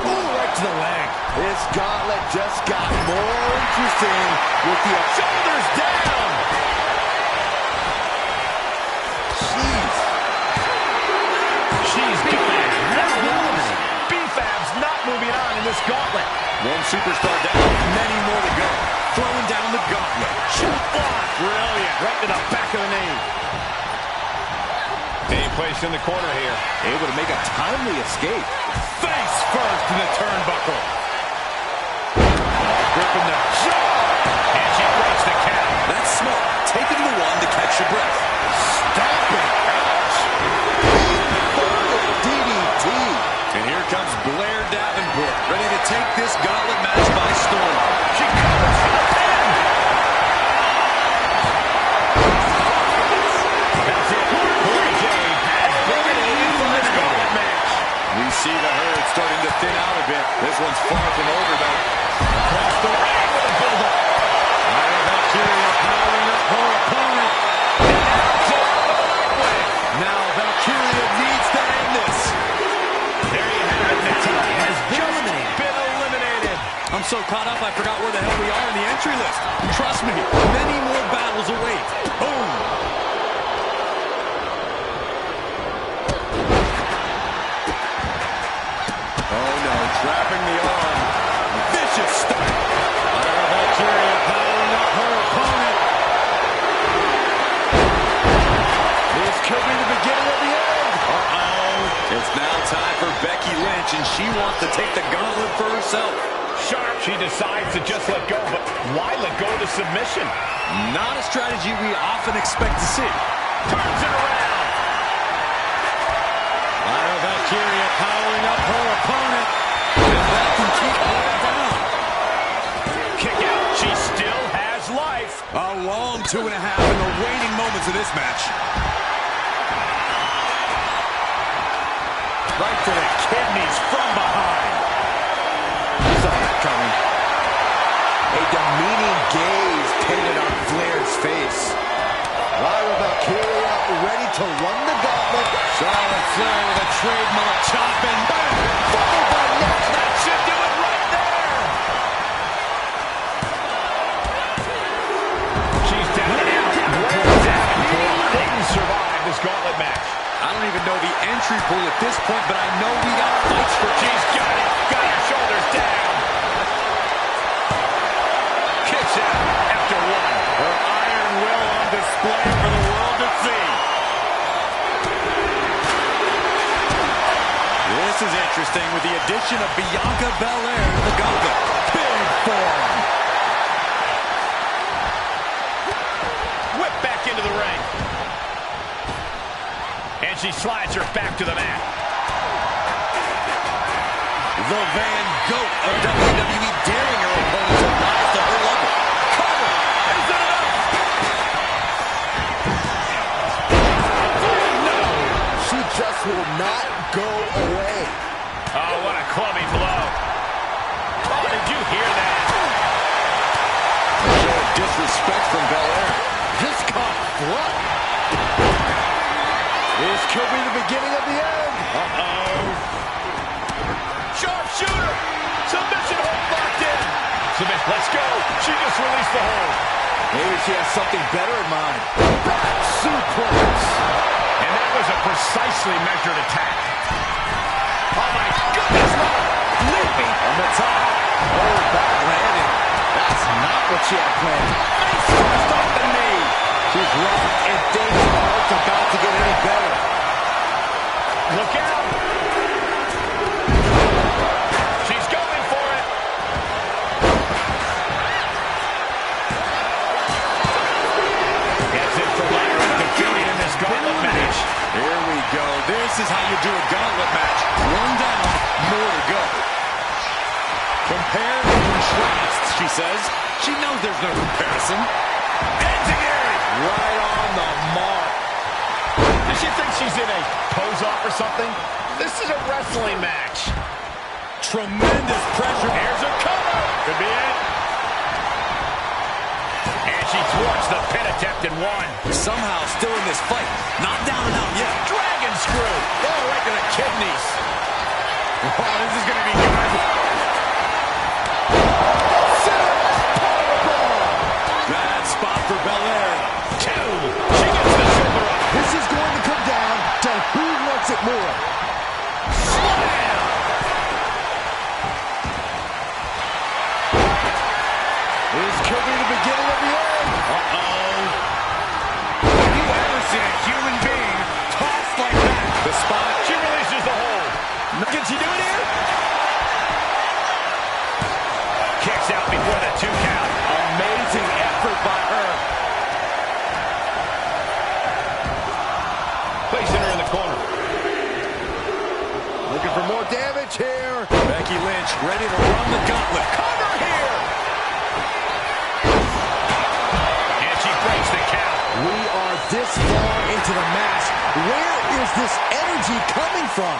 [SPEAKER 1] Oh, right to the leg. This gauntlet just got more interesting with the shoulders down. Jeez.
[SPEAKER 4] She's gone. B-Fab's not moving on in this gauntlet.
[SPEAKER 3] One superstar down, many more to go. Throwing down the gauntlet.
[SPEAKER 4] Shoot block. Brilliant. Right to the back of the knee. Any place in the corner here.
[SPEAKER 1] Able to make a timely escape.
[SPEAKER 3] Face first in the turnbuckle.
[SPEAKER 1] Gripping the jaw.
[SPEAKER 4] And she breaks the count.
[SPEAKER 3] That's smart. Take it to the one to catch your breath.
[SPEAKER 1] Stomping. Ouch. DDT.
[SPEAKER 3] And here comes Blair Davenport, ready to take this gauntlet match by storm.
[SPEAKER 4] She covers for the pin. That's it. Cora Jade has eliminated from this gauntlet match.
[SPEAKER 3] We see the herd starting to thin out a bit. This one's far from over, though.
[SPEAKER 4] Across the ring with a build-up.
[SPEAKER 3] Lyra Valkyria powering up her opponent. Now Valkyria needs to end this.
[SPEAKER 4] There you have it. The team has just been eliminated.
[SPEAKER 3] I'm so caught up I forgot where the hell we are in the entry list. Trust me, many more battles await. Boom! Oh no, trapping the arm. Vicious start. Valkyria powering up her opponent. This could be the beginning of the end. It's now time for Becky Lynch, and she wants to take the gauntlet for herself.
[SPEAKER 4] Sharp, she decides to just let go, but why let go to submission?
[SPEAKER 3] Not a strategy we often expect to see.
[SPEAKER 4] Turns it around.
[SPEAKER 3] Valkyria powering up her opponent. And that can keep her down.
[SPEAKER 4] Kick out. She still has life.
[SPEAKER 3] A long 2.5 in the waning moments of this match. Right to the kidneys from behind.
[SPEAKER 1] Saw that coming. A demeaning gaze painted on Flair's face. Lyra Valkyria ready to run the gauntlet.
[SPEAKER 3] Charlotte Flair with a trademark chop and bam! Followed by neck. That should do it right there.
[SPEAKER 4] She's down and out. Great damage. Didn't survive this gauntlet match.
[SPEAKER 3] I don't even know the entry pool at this point, but I know we got fights for.
[SPEAKER 4] She's got it. Got her shoulders down. Kicks out after one.
[SPEAKER 3] Her iron will on display for the world to see. This is interesting with the addition of Bianca Belair to the gauntlet. Big form.
[SPEAKER 4] Whip back into the ring. And she slides her back to the mat.
[SPEAKER 3] The Van Goat of WWE daring her opponent to rise to her level. Cover! Is that enough?
[SPEAKER 1] No! She just will not go away.
[SPEAKER 4] Oh, what a clubby blow. Oh, did you hear that?
[SPEAKER 1] A show of disrespect from Belair. Just caught flat. This could be the beginning of the end.
[SPEAKER 4] Sharpshooter. Submission hold locked in. Submission. Let's go. She just released the hold.
[SPEAKER 1] Maybe she has something better in mind. Back suplex.
[SPEAKER 4] And that was a precisely measured attack. Oh, my goodness.
[SPEAKER 1] Leaping on the top. Oh, bad landing. That's not what she had planned. Nice thrust off the knee. She's rocked and thinking it's about to get any better.
[SPEAKER 4] Look out. She's going for it. Gets it for Lyra defeated in this gauntlet match.
[SPEAKER 3] Here we go. This is how you do a gauntlet match. One down, more to go. Compare and contrast, she says. She knows there's no comparison.
[SPEAKER 4] Right on the mark. Does she think she's in a pose-off or something? This is a wrestling match.
[SPEAKER 3] Tremendous pressure.
[SPEAKER 4] Here's a cover. Could be it. And she thwarts the pin attempt in one.
[SPEAKER 3] Somehow still in this fight. Not down and out yet.
[SPEAKER 4] Dragon screw. Oh, right to the kidneys.
[SPEAKER 3] Oh, this is going to be good. Bad spot for Belair.
[SPEAKER 4] Two. She gets the shoulder up.
[SPEAKER 1] This is going to come down to who wants it more.
[SPEAKER 4] Slam.
[SPEAKER 1] This could be the beginning of the end.
[SPEAKER 3] Have you ever seen a human being tossed like that?
[SPEAKER 4] The spot. She releases the hold. Can she do it here? Kicks out before the 2 count.
[SPEAKER 1] Amazing effort by her.
[SPEAKER 4] Placing her in the corner.
[SPEAKER 1] Looking for more damage here.
[SPEAKER 3] Becky Lynch ready to run the gauntlet.
[SPEAKER 4] Cover here. And she breaks the count.
[SPEAKER 1] We are this far into the match. Where is this energy coming from?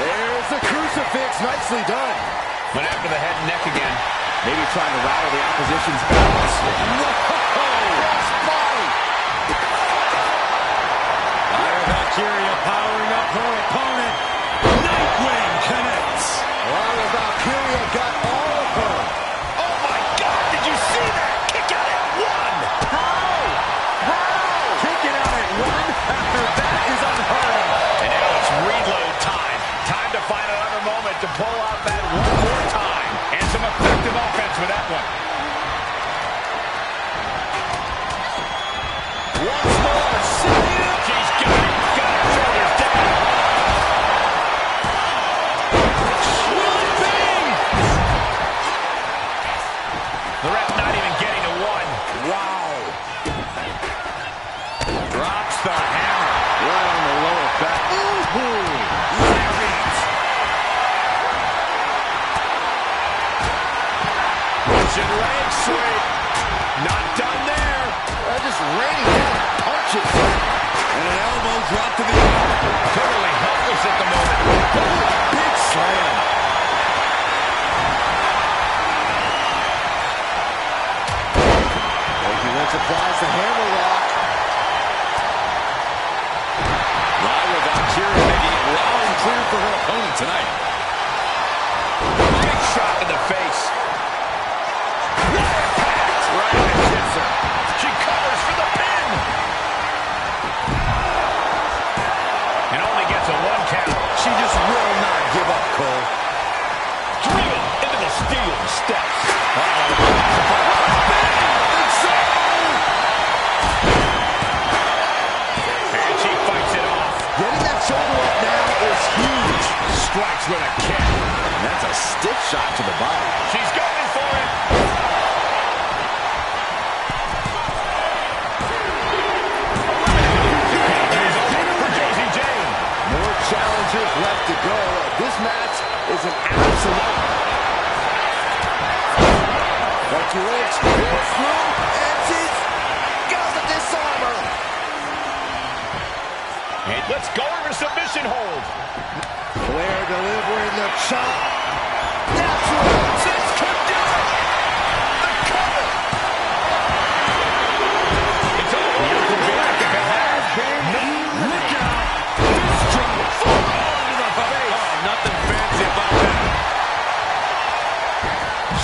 [SPEAKER 1] There's the crucifix. Nicely done.
[SPEAKER 4] Went after the head and neck again.
[SPEAKER 1] Maybe trying to rattle the opposition's balance. Crossbody.
[SPEAKER 3] Valkyria powering up her opponent. Nightwing connects.
[SPEAKER 1] Lyra Valkyria got all of her.
[SPEAKER 4] Russian leg sweep. Not done there.
[SPEAKER 1] Just raining down punches.
[SPEAKER 3] And an elbow drop to the arm.
[SPEAKER 4] Totally helpless at the moment.
[SPEAKER 1] Big slam. Wwe2k25 applies the hammer lock.
[SPEAKER 3] Lyra Valkyria making it loud and clear for her opponent tonight.
[SPEAKER 4] Big shot in the face. Impact right in the kisser. She covers for the pin. And only gets a 1 count.
[SPEAKER 1] She just will not give up, Cole.
[SPEAKER 4] Driven into the steel steps. And she fights it off.
[SPEAKER 1] Getting that shoulder up now is huge.
[SPEAKER 4] Strikes with a kick.
[SPEAKER 1] And that's a stiff shot to the body.
[SPEAKER 4] She's going for it.
[SPEAKER 1] More challenges left to go. This match is an absolute. Wwe2k goes through, and she's got the disarmer.
[SPEAKER 4] And let's go over submission hold.
[SPEAKER 1] Flair delivering the chop. Natural.
[SPEAKER 4] This could do it. The cover. It's over. You can be like if it has been. Look out. This drop. Full to the face. Oh, nothing fancy about that.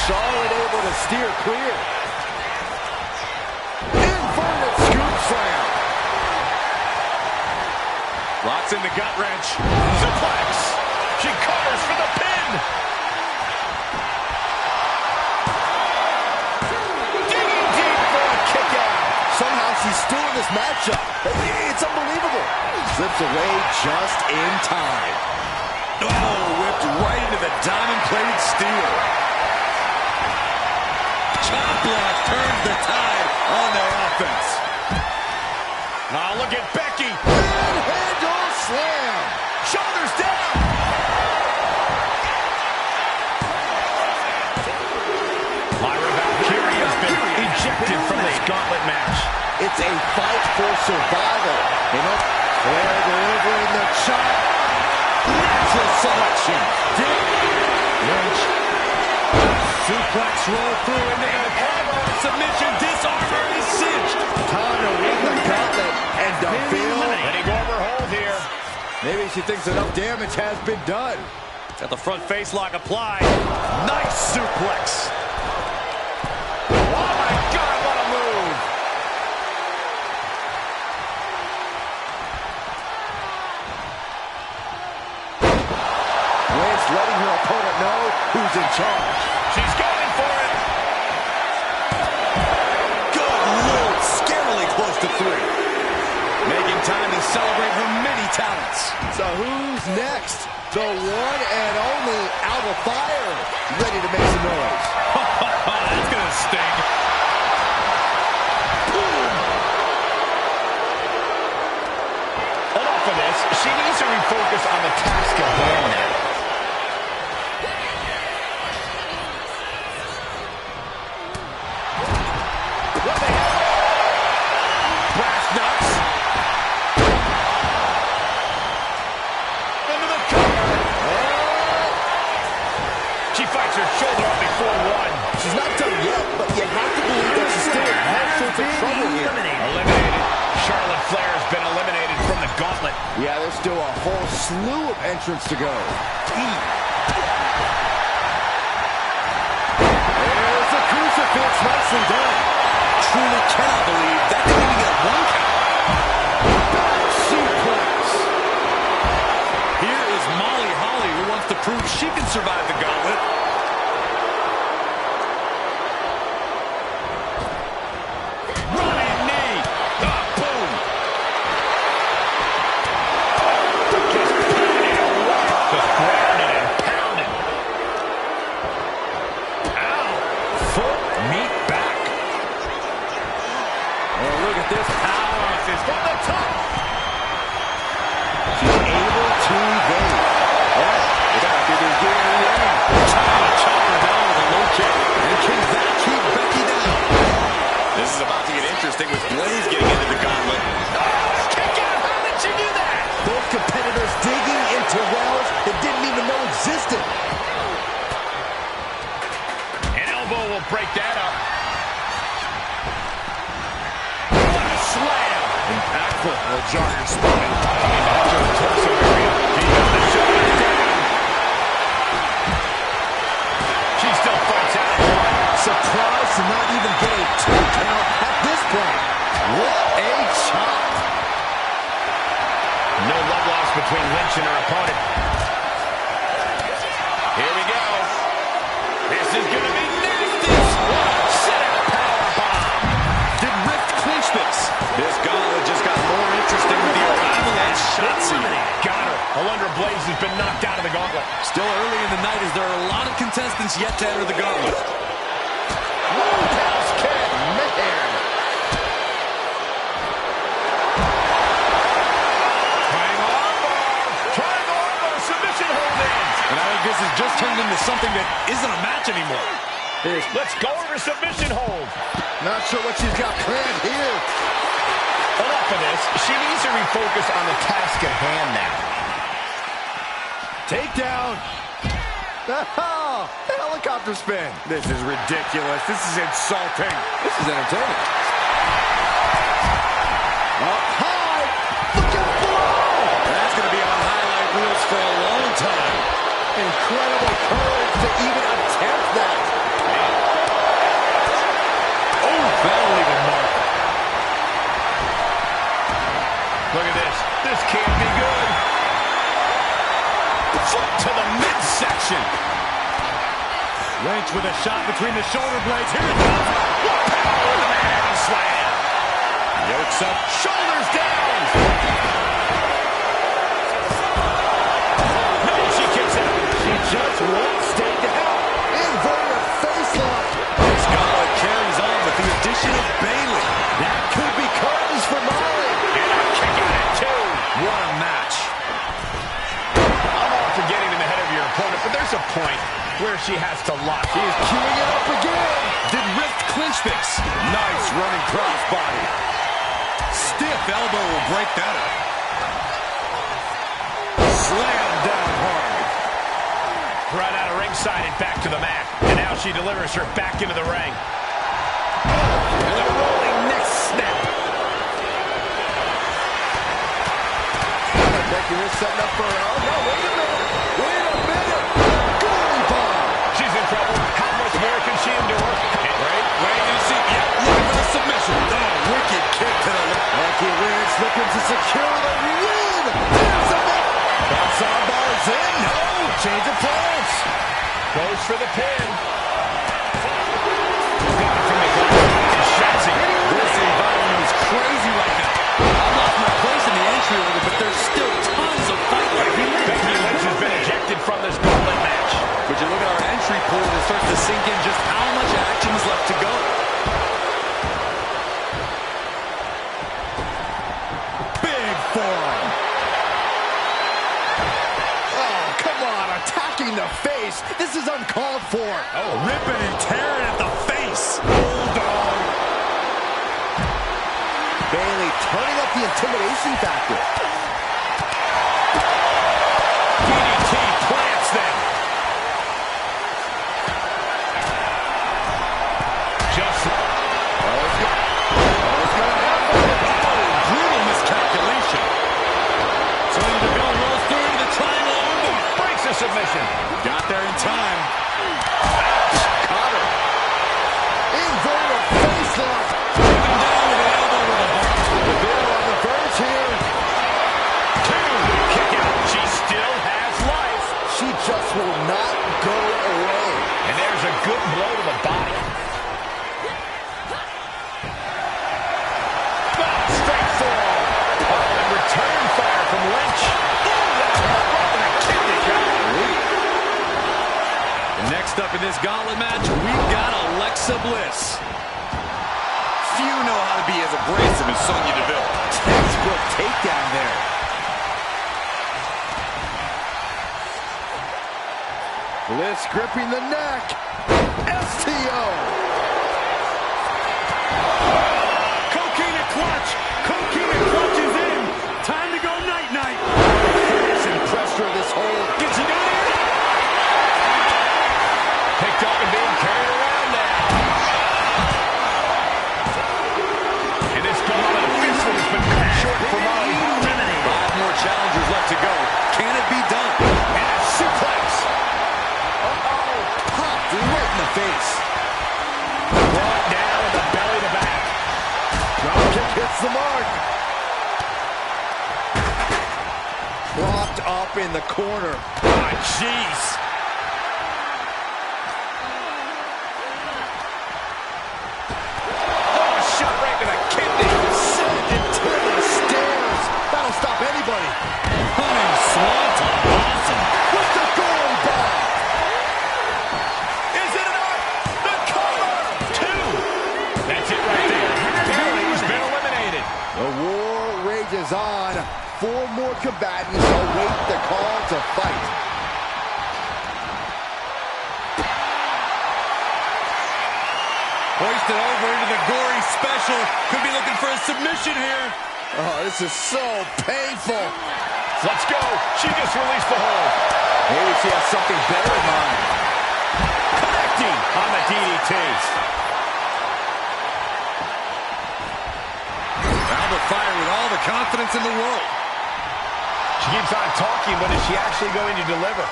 [SPEAKER 1] Charlotte able to steer clear. Inverted scoop slam.
[SPEAKER 3] Locks in the gut wrench.
[SPEAKER 4] Suplex. She covers for the pin. Digging deep for a kick out.
[SPEAKER 1] Somehow she's still in this matchup. It's unbelievable. Slips away just in time.
[SPEAKER 3] Oh, whipped right into the diamond-plated steel. Chop block turns the tide on their offense.
[SPEAKER 4] Oh, look at Becky.
[SPEAKER 1] Handle slam.
[SPEAKER 4] Shoulders down. Lyra Valkyria has been ejected from this gauntlet match.
[SPEAKER 1] It's a fight for survival. Flair delivering the chop. Natural selection.
[SPEAKER 3] Lynch. Suplex roll through into the elbow. Submission disarmer is cinched.
[SPEAKER 1] Time to win the gauntlet and DeVille.
[SPEAKER 4] Letting go of her hold here.
[SPEAKER 1] Maybe she thinks enough damage has been done.
[SPEAKER 3] Got the front face lock applied. Nice suplex.
[SPEAKER 4] Oh my God, what a move.
[SPEAKER 1] Lynch letting her opponent know who's in charge.
[SPEAKER 4] She's going for it.
[SPEAKER 3] Good Lord, scarily close to 3. Making time to celebrate her many talents.
[SPEAKER 1] So who's next? The one and only Alba Fire, ready to make some noise.
[SPEAKER 3] That's gonna sting.
[SPEAKER 4] Enough of this. She needs to refocus on the task at hand now. What the hell? Brass knucks. Into the cover. She fights her shoulder up before 1.
[SPEAKER 1] She's not done yet, but you have to believe that she's still in all sorts of trouble here.
[SPEAKER 4] Eliminated. Charlotte Flair has been eliminated from the gauntlet.
[SPEAKER 1] Yeah, there's still a whole slew of entrants to go. There's a crucifix, nicely done.
[SPEAKER 3] Truly cannot believe that didn't even get 1 count.
[SPEAKER 1] Suplex.
[SPEAKER 3] Here is Molly Holly, who wants to prove she can survive the gauntlet. Running knee. Ah, boom.
[SPEAKER 4] Just grounded and pounded. Ow. Foot meet back.
[SPEAKER 3] Oh, look at this power.
[SPEAKER 4] This is from the top.
[SPEAKER 1] She's able to evade. Oh, it might be the beginning of the end.
[SPEAKER 3] Chopper down with a low kick. And can that
[SPEAKER 4] break that up. What a slam!
[SPEAKER 3] Impactful. Will jar your spine.
[SPEAKER 4] Into the torso area. He got the shoulders down. She still fights out of one.
[SPEAKER 1] Surprised to not even get a 2 count at this point. What a chop.
[SPEAKER 4] No love lost between Lynch and her opponent. Here we go. This is going to be nasty. Set out powerbomb.
[SPEAKER 3] Did Rift clinch this? This gauntlet just got more interesting with the arrival of Shotzi.
[SPEAKER 4] Got her. Alundra Blaze has been knocked out of the gauntlet.
[SPEAKER 3] Still early in the night as there are a lot of contestants yet to enter the gauntlet.
[SPEAKER 1] Roundhouse kick. Man.
[SPEAKER 4] Submission hold in.
[SPEAKER 3] And I think this has just turned into something that isn't a match anymore.
[SPEAKER 4] Let's go over submission hold.
[SPEAKER 1] Not sure what she's got planned here.
[SPEAKER 4] Enough of this. She needs to refocus on the task at hand now.
[SPEAKER 3] Takedown.
[SPEAKER 1] Oh, helicopter spin.
[SPEAKER 3] This is ridiculous. This is insulting.
[SPEAKER 1] This is entertaining. Up high. Look at below.
[SPEAKER 3] That's going to be on highlight reels for a long time.
[SPEAKER 1] Incredible courage to even attempt that.
[SPEAKER 3] Oh, that'll leave a mark.
[SPEAKER 4] Look at this. This can't be good. Foot to the midsection.
[SPEAKER 3] Lynch with a shot between the shoulder blades. Here it comes.
[SPEAKER 4] What power with a man slam.
[SPEAKER 3] Yokes up.
[SPEAKER 4] Shoulders down. Maybe she kicks out.
[SPEAKER 1] She just won't stay down. Inverted face lock.
[SPEAKER 3] This gauntlet carries on with the addition of Bayley.
[SPEAKER 1] That could be curtains for Molly.
[SPEAKER 4] And a kick out at 2.
[SPEAKER 3] What a match.
[SPEAKER 4] I'm all for getting in the head of your opponent, but there's a point where she has to lock.
[SPEAKER 1] He's queuing it up again.
[SPEAKER 3] Did Rift clinch this? Nice running crossbody. Stiff elbow will break that up. Slam down hard.
[SPEAKER 4] Right out of ringside and back to the mat. And now she delivers her back into the ring.
[SPEAKER 1] And a rolling neck snap. Becky is setting up for her. Oh, no, wait a minute. Wait a minute. Goalie bomb.
[SPEAKER 4] She's in trouble. How much more can she endure?
[SPEAKER 3] Wait, you see. Yep, looking for the submission. Oh, wicked kick to the left.
[SPEAKER 1] Becky Lynch looking to secure the win. There's a net. Bounce on bars in. No. Change of plans.
[SPEAKER 4] Goes for the pin. Gone from the ground. Shotzi.
[SPEAKER 3] This environment is crazy right now. I've lost my place in the entry order, but there's still tons of fight right here.
[SPEAKER 4] Becky Lynch has been ejected from this gauntlet match.
[SPEAKER 3] But you look at our entry pool and it starts to sink in just how much action is left to go. Big forearm.
[SPEAKER 1] Oh, come on. Attacking the face. This is uncalled for.
[SPEAKER 3] Oh, ripping and tearing at the face. Bulldog.
[SPEAKER 1] Bayley turning up the intimidation factor.
[SPEAKER 4] DDT plants them. Just
[SPEAKER 3] Brutal miscalculation. Sonya Deville rolls through into the triangle armbar.
[SPEAKER 4] breaks a submission.
[SPEAKER 3] Got there in time.
[SPEAKER 1] Caught her. Inverted face lock.
[SPEAKER 3] Taken down with an elbow to the heart.
[SPEAKER 1] Deville on the verge here.
[SPEAKER 4] 2. Kick out. She still has life.
[SPEAKER 1] She just will not go away.
[SPEAKER 4] And there's a good blow to the body. Straight forearm. Oh, and return fire from Lynch.
[SPEAKER 3] Next up in this gauntlet match, we've got Alexa Bliss. Few know how to be as abrasive as Sonya Deville.
[SPEAKER 1] Textbook takedown there. Bliss gripping the neck. STO.
[SPEAKER 3] Coquina clutch. Coquina clutch is in. Time to go night-night.
[SPEAKER 1] Finishing pressure of this hold.
[SPEAKER 3] Gets it down.
[SPEAKER 4] Picked up and being carried around now.
[SPEAKER 1] face.
[SPEAKER 4] Brought down in the belly to back.
[SPEAKER 1] Drop kick hits the mark. Propped up in the corner.
[SPEAKER 3] Oh, jeez.
[SPEAKER 4] Oh, shot right to the kidney.
[SPEAKER 1] Sent into the stairs. That'll stop anybody.
[SPEAKER 3] Hunting swanton. Awesome.
[SPEAKER 1] With the goalie bomb.
[SPEAKER 4] Is it enough? The cover. 2. That's it right there. Bailey's been eliminated.
[SPEAKER 1] The war rages on. 4 more combatants await the call to fight.
[SPEAKER 3] Hoisted over into the gory special. Could be looking for a submission here.
[SPEAKER 1] Oh, this is so painful.
[SPEAKER 4] Let's go. She just released the hold.
[SPEAKER 1] Maybe she has something better in mind.
[SPEAKER 4] Connecting on the DDTs.
[SPEAKER 3] Alba Fire with all the confidence in the world.
[SPEAKER 4] She keeps on talking, but is she actually going to deliver?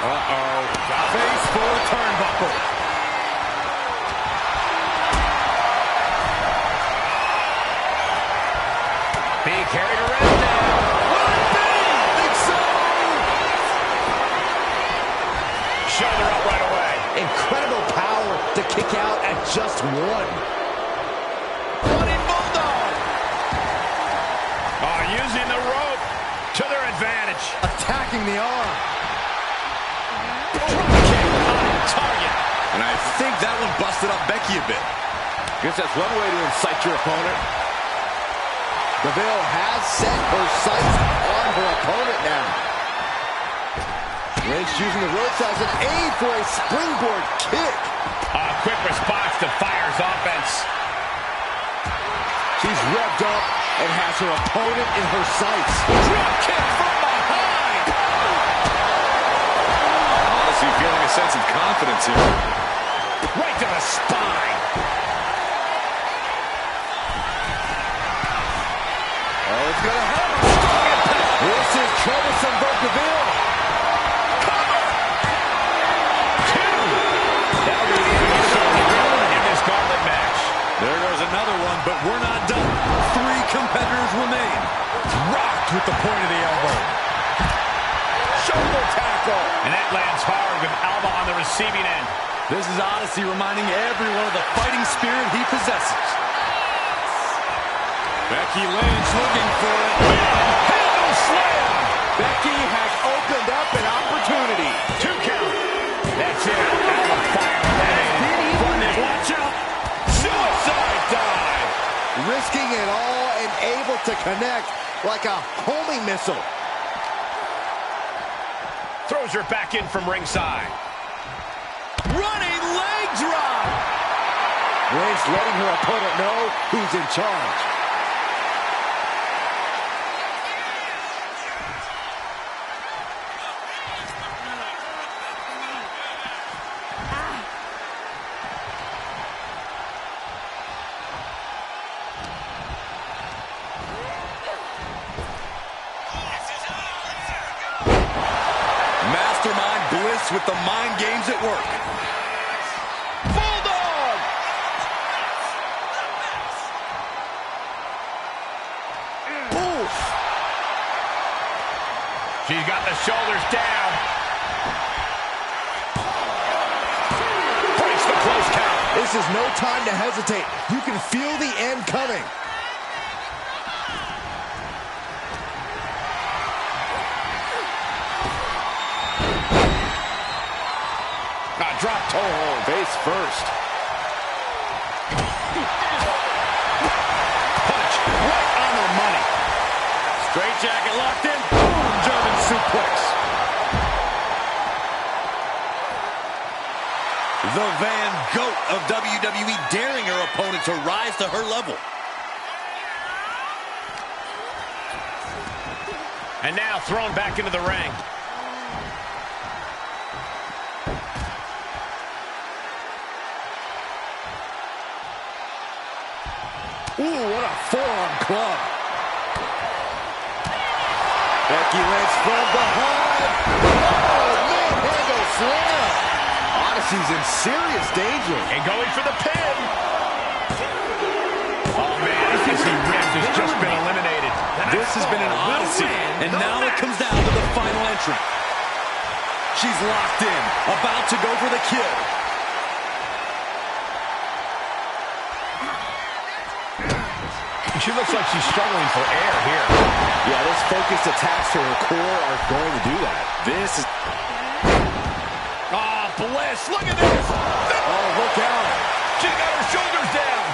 [SPEAKER 3] Uh-oh. Face full of turnbuckle.
[SPEAKER 4] Being carried around now.
[SPEAKER 1] Think so.
[SPEAKER 4] Shoulder up right away.
[SPEAKER 1] Incredible power to kick out at just 1. Running Bulldog.
[SPEAKER 4] Oh, using the rope to their advantage.
[SPEAKER 1] Attacking the arm.
[SPEAKER 4] Drop kick on target.
[SPEAKER 3] And I think that one busted up Becky a bit.
[SPEAKER 1] Guess that's one way to incite your opponent. Deville has set her sights on her opponent now. Lynch using the ropes as an aid for a springboard kick.
[SPEAKER 4] A quick response to Fire's offense.
[SPEAKER 1] She's revved up and has her opponent in her sights.
[SPEAKER 4] Drop kick from behind.
[SPEAKER 3] Honestly feeling a sense of confidence here.
[SPEAKER 4] Right to the spine.
[SPEAKER 1] Oh, it's going to hurt. Strong impact. This is troublesome for Deville.
[SPEAKER 4] Cover. 2. That'll be the end of the show in this gauntlet match.
[SPEAKER 3] There goes another one, but we're not done. 3 competitors remain. Rocked with the point of the elbow.
[SPEAKER 1] Shoulder tackle.
[SPEAKER 4] And that lands hard with Alba on the receiving end.
[SPEAKER 3] This is Odyssey reminding everyone of the fighting spirit he possesses. Becky Lynch looking for it.
[SPEAKER 4] Handle slam.
[SPEAKER 1] Becky has opened up an opportunity.
[SPEAKER 4] 2 count. That's it. Alba Fire eliminated. Watch out. Suicide dive.
[SPEAKER 1] Risking it all and able to connect like a homing missile.
[SPEAKER 4] Throws her back in from ringside.
[SPEAKER 3] Running leg drop.
[SPEAKER 1] Lynch letting her opponent know who's in charge.
[SPEAKER 3] Mastermind Bliss with the mind games at work.
[SPEAKER 1] Bulldog! Oof!
[SPEAKER 4] She's got the shoulders down. Breaks the close count.
[SPEAKER 1] This is no time to hesitate. You can feel the end coming.
[SPEAKER 4] Drop toe hold.
[SPEAKER 1] Face first.
[SPEAKER 4] Punch right on the money.
[SPEAKER 3] Straight jacket locked in. Boom, German suplex. The Van Goat of WWE daring her opponent to rise to her level.
[SPEAKER 4] And now thrown back into the ring.
[SPEAKER 1] Ooh, what a forearm club. Becky Lynch from behind. Oh, manhandle she's in serious danger.
[SPEAKER 4] And going for the pin. Oh, man, Icy Ribbs has just been eliminated.
[SPEAKER 3] This has been an odyssey, and now it comes down to the final entrant. She's locked in, about to go for the kill.
[SPEAKER 4] She looks like she's struggling for air here.
[SPEAKER 1] Yeah, those focused attacks to her core are going to do that.
[SPEAKER 3] This is...
[SPEAKER 4] Oh, Bliss, look at this.
[SPEAKER 3] Oh, look out.
[SPEAKER 4] She got her shoulders down.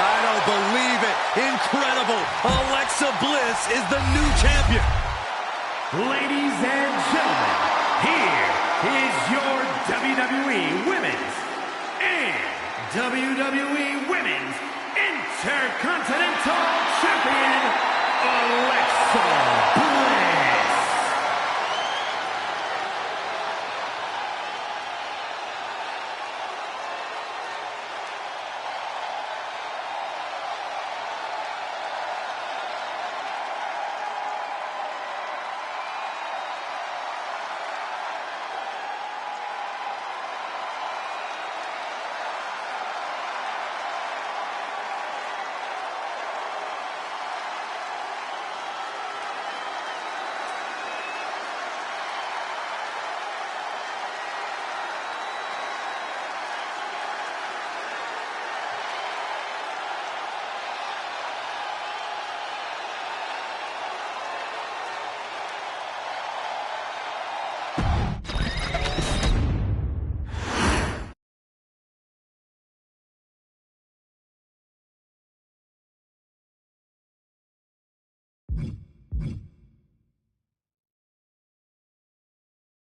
[SPEAKER 3] I don't believe it. Incredible. Alexa Bliss is the new champion.
[SPEAKER 2] Ladies and gentlemen, here is your WWE Women's and WWE Women's Intercontinental Champion, Alexa Bliss.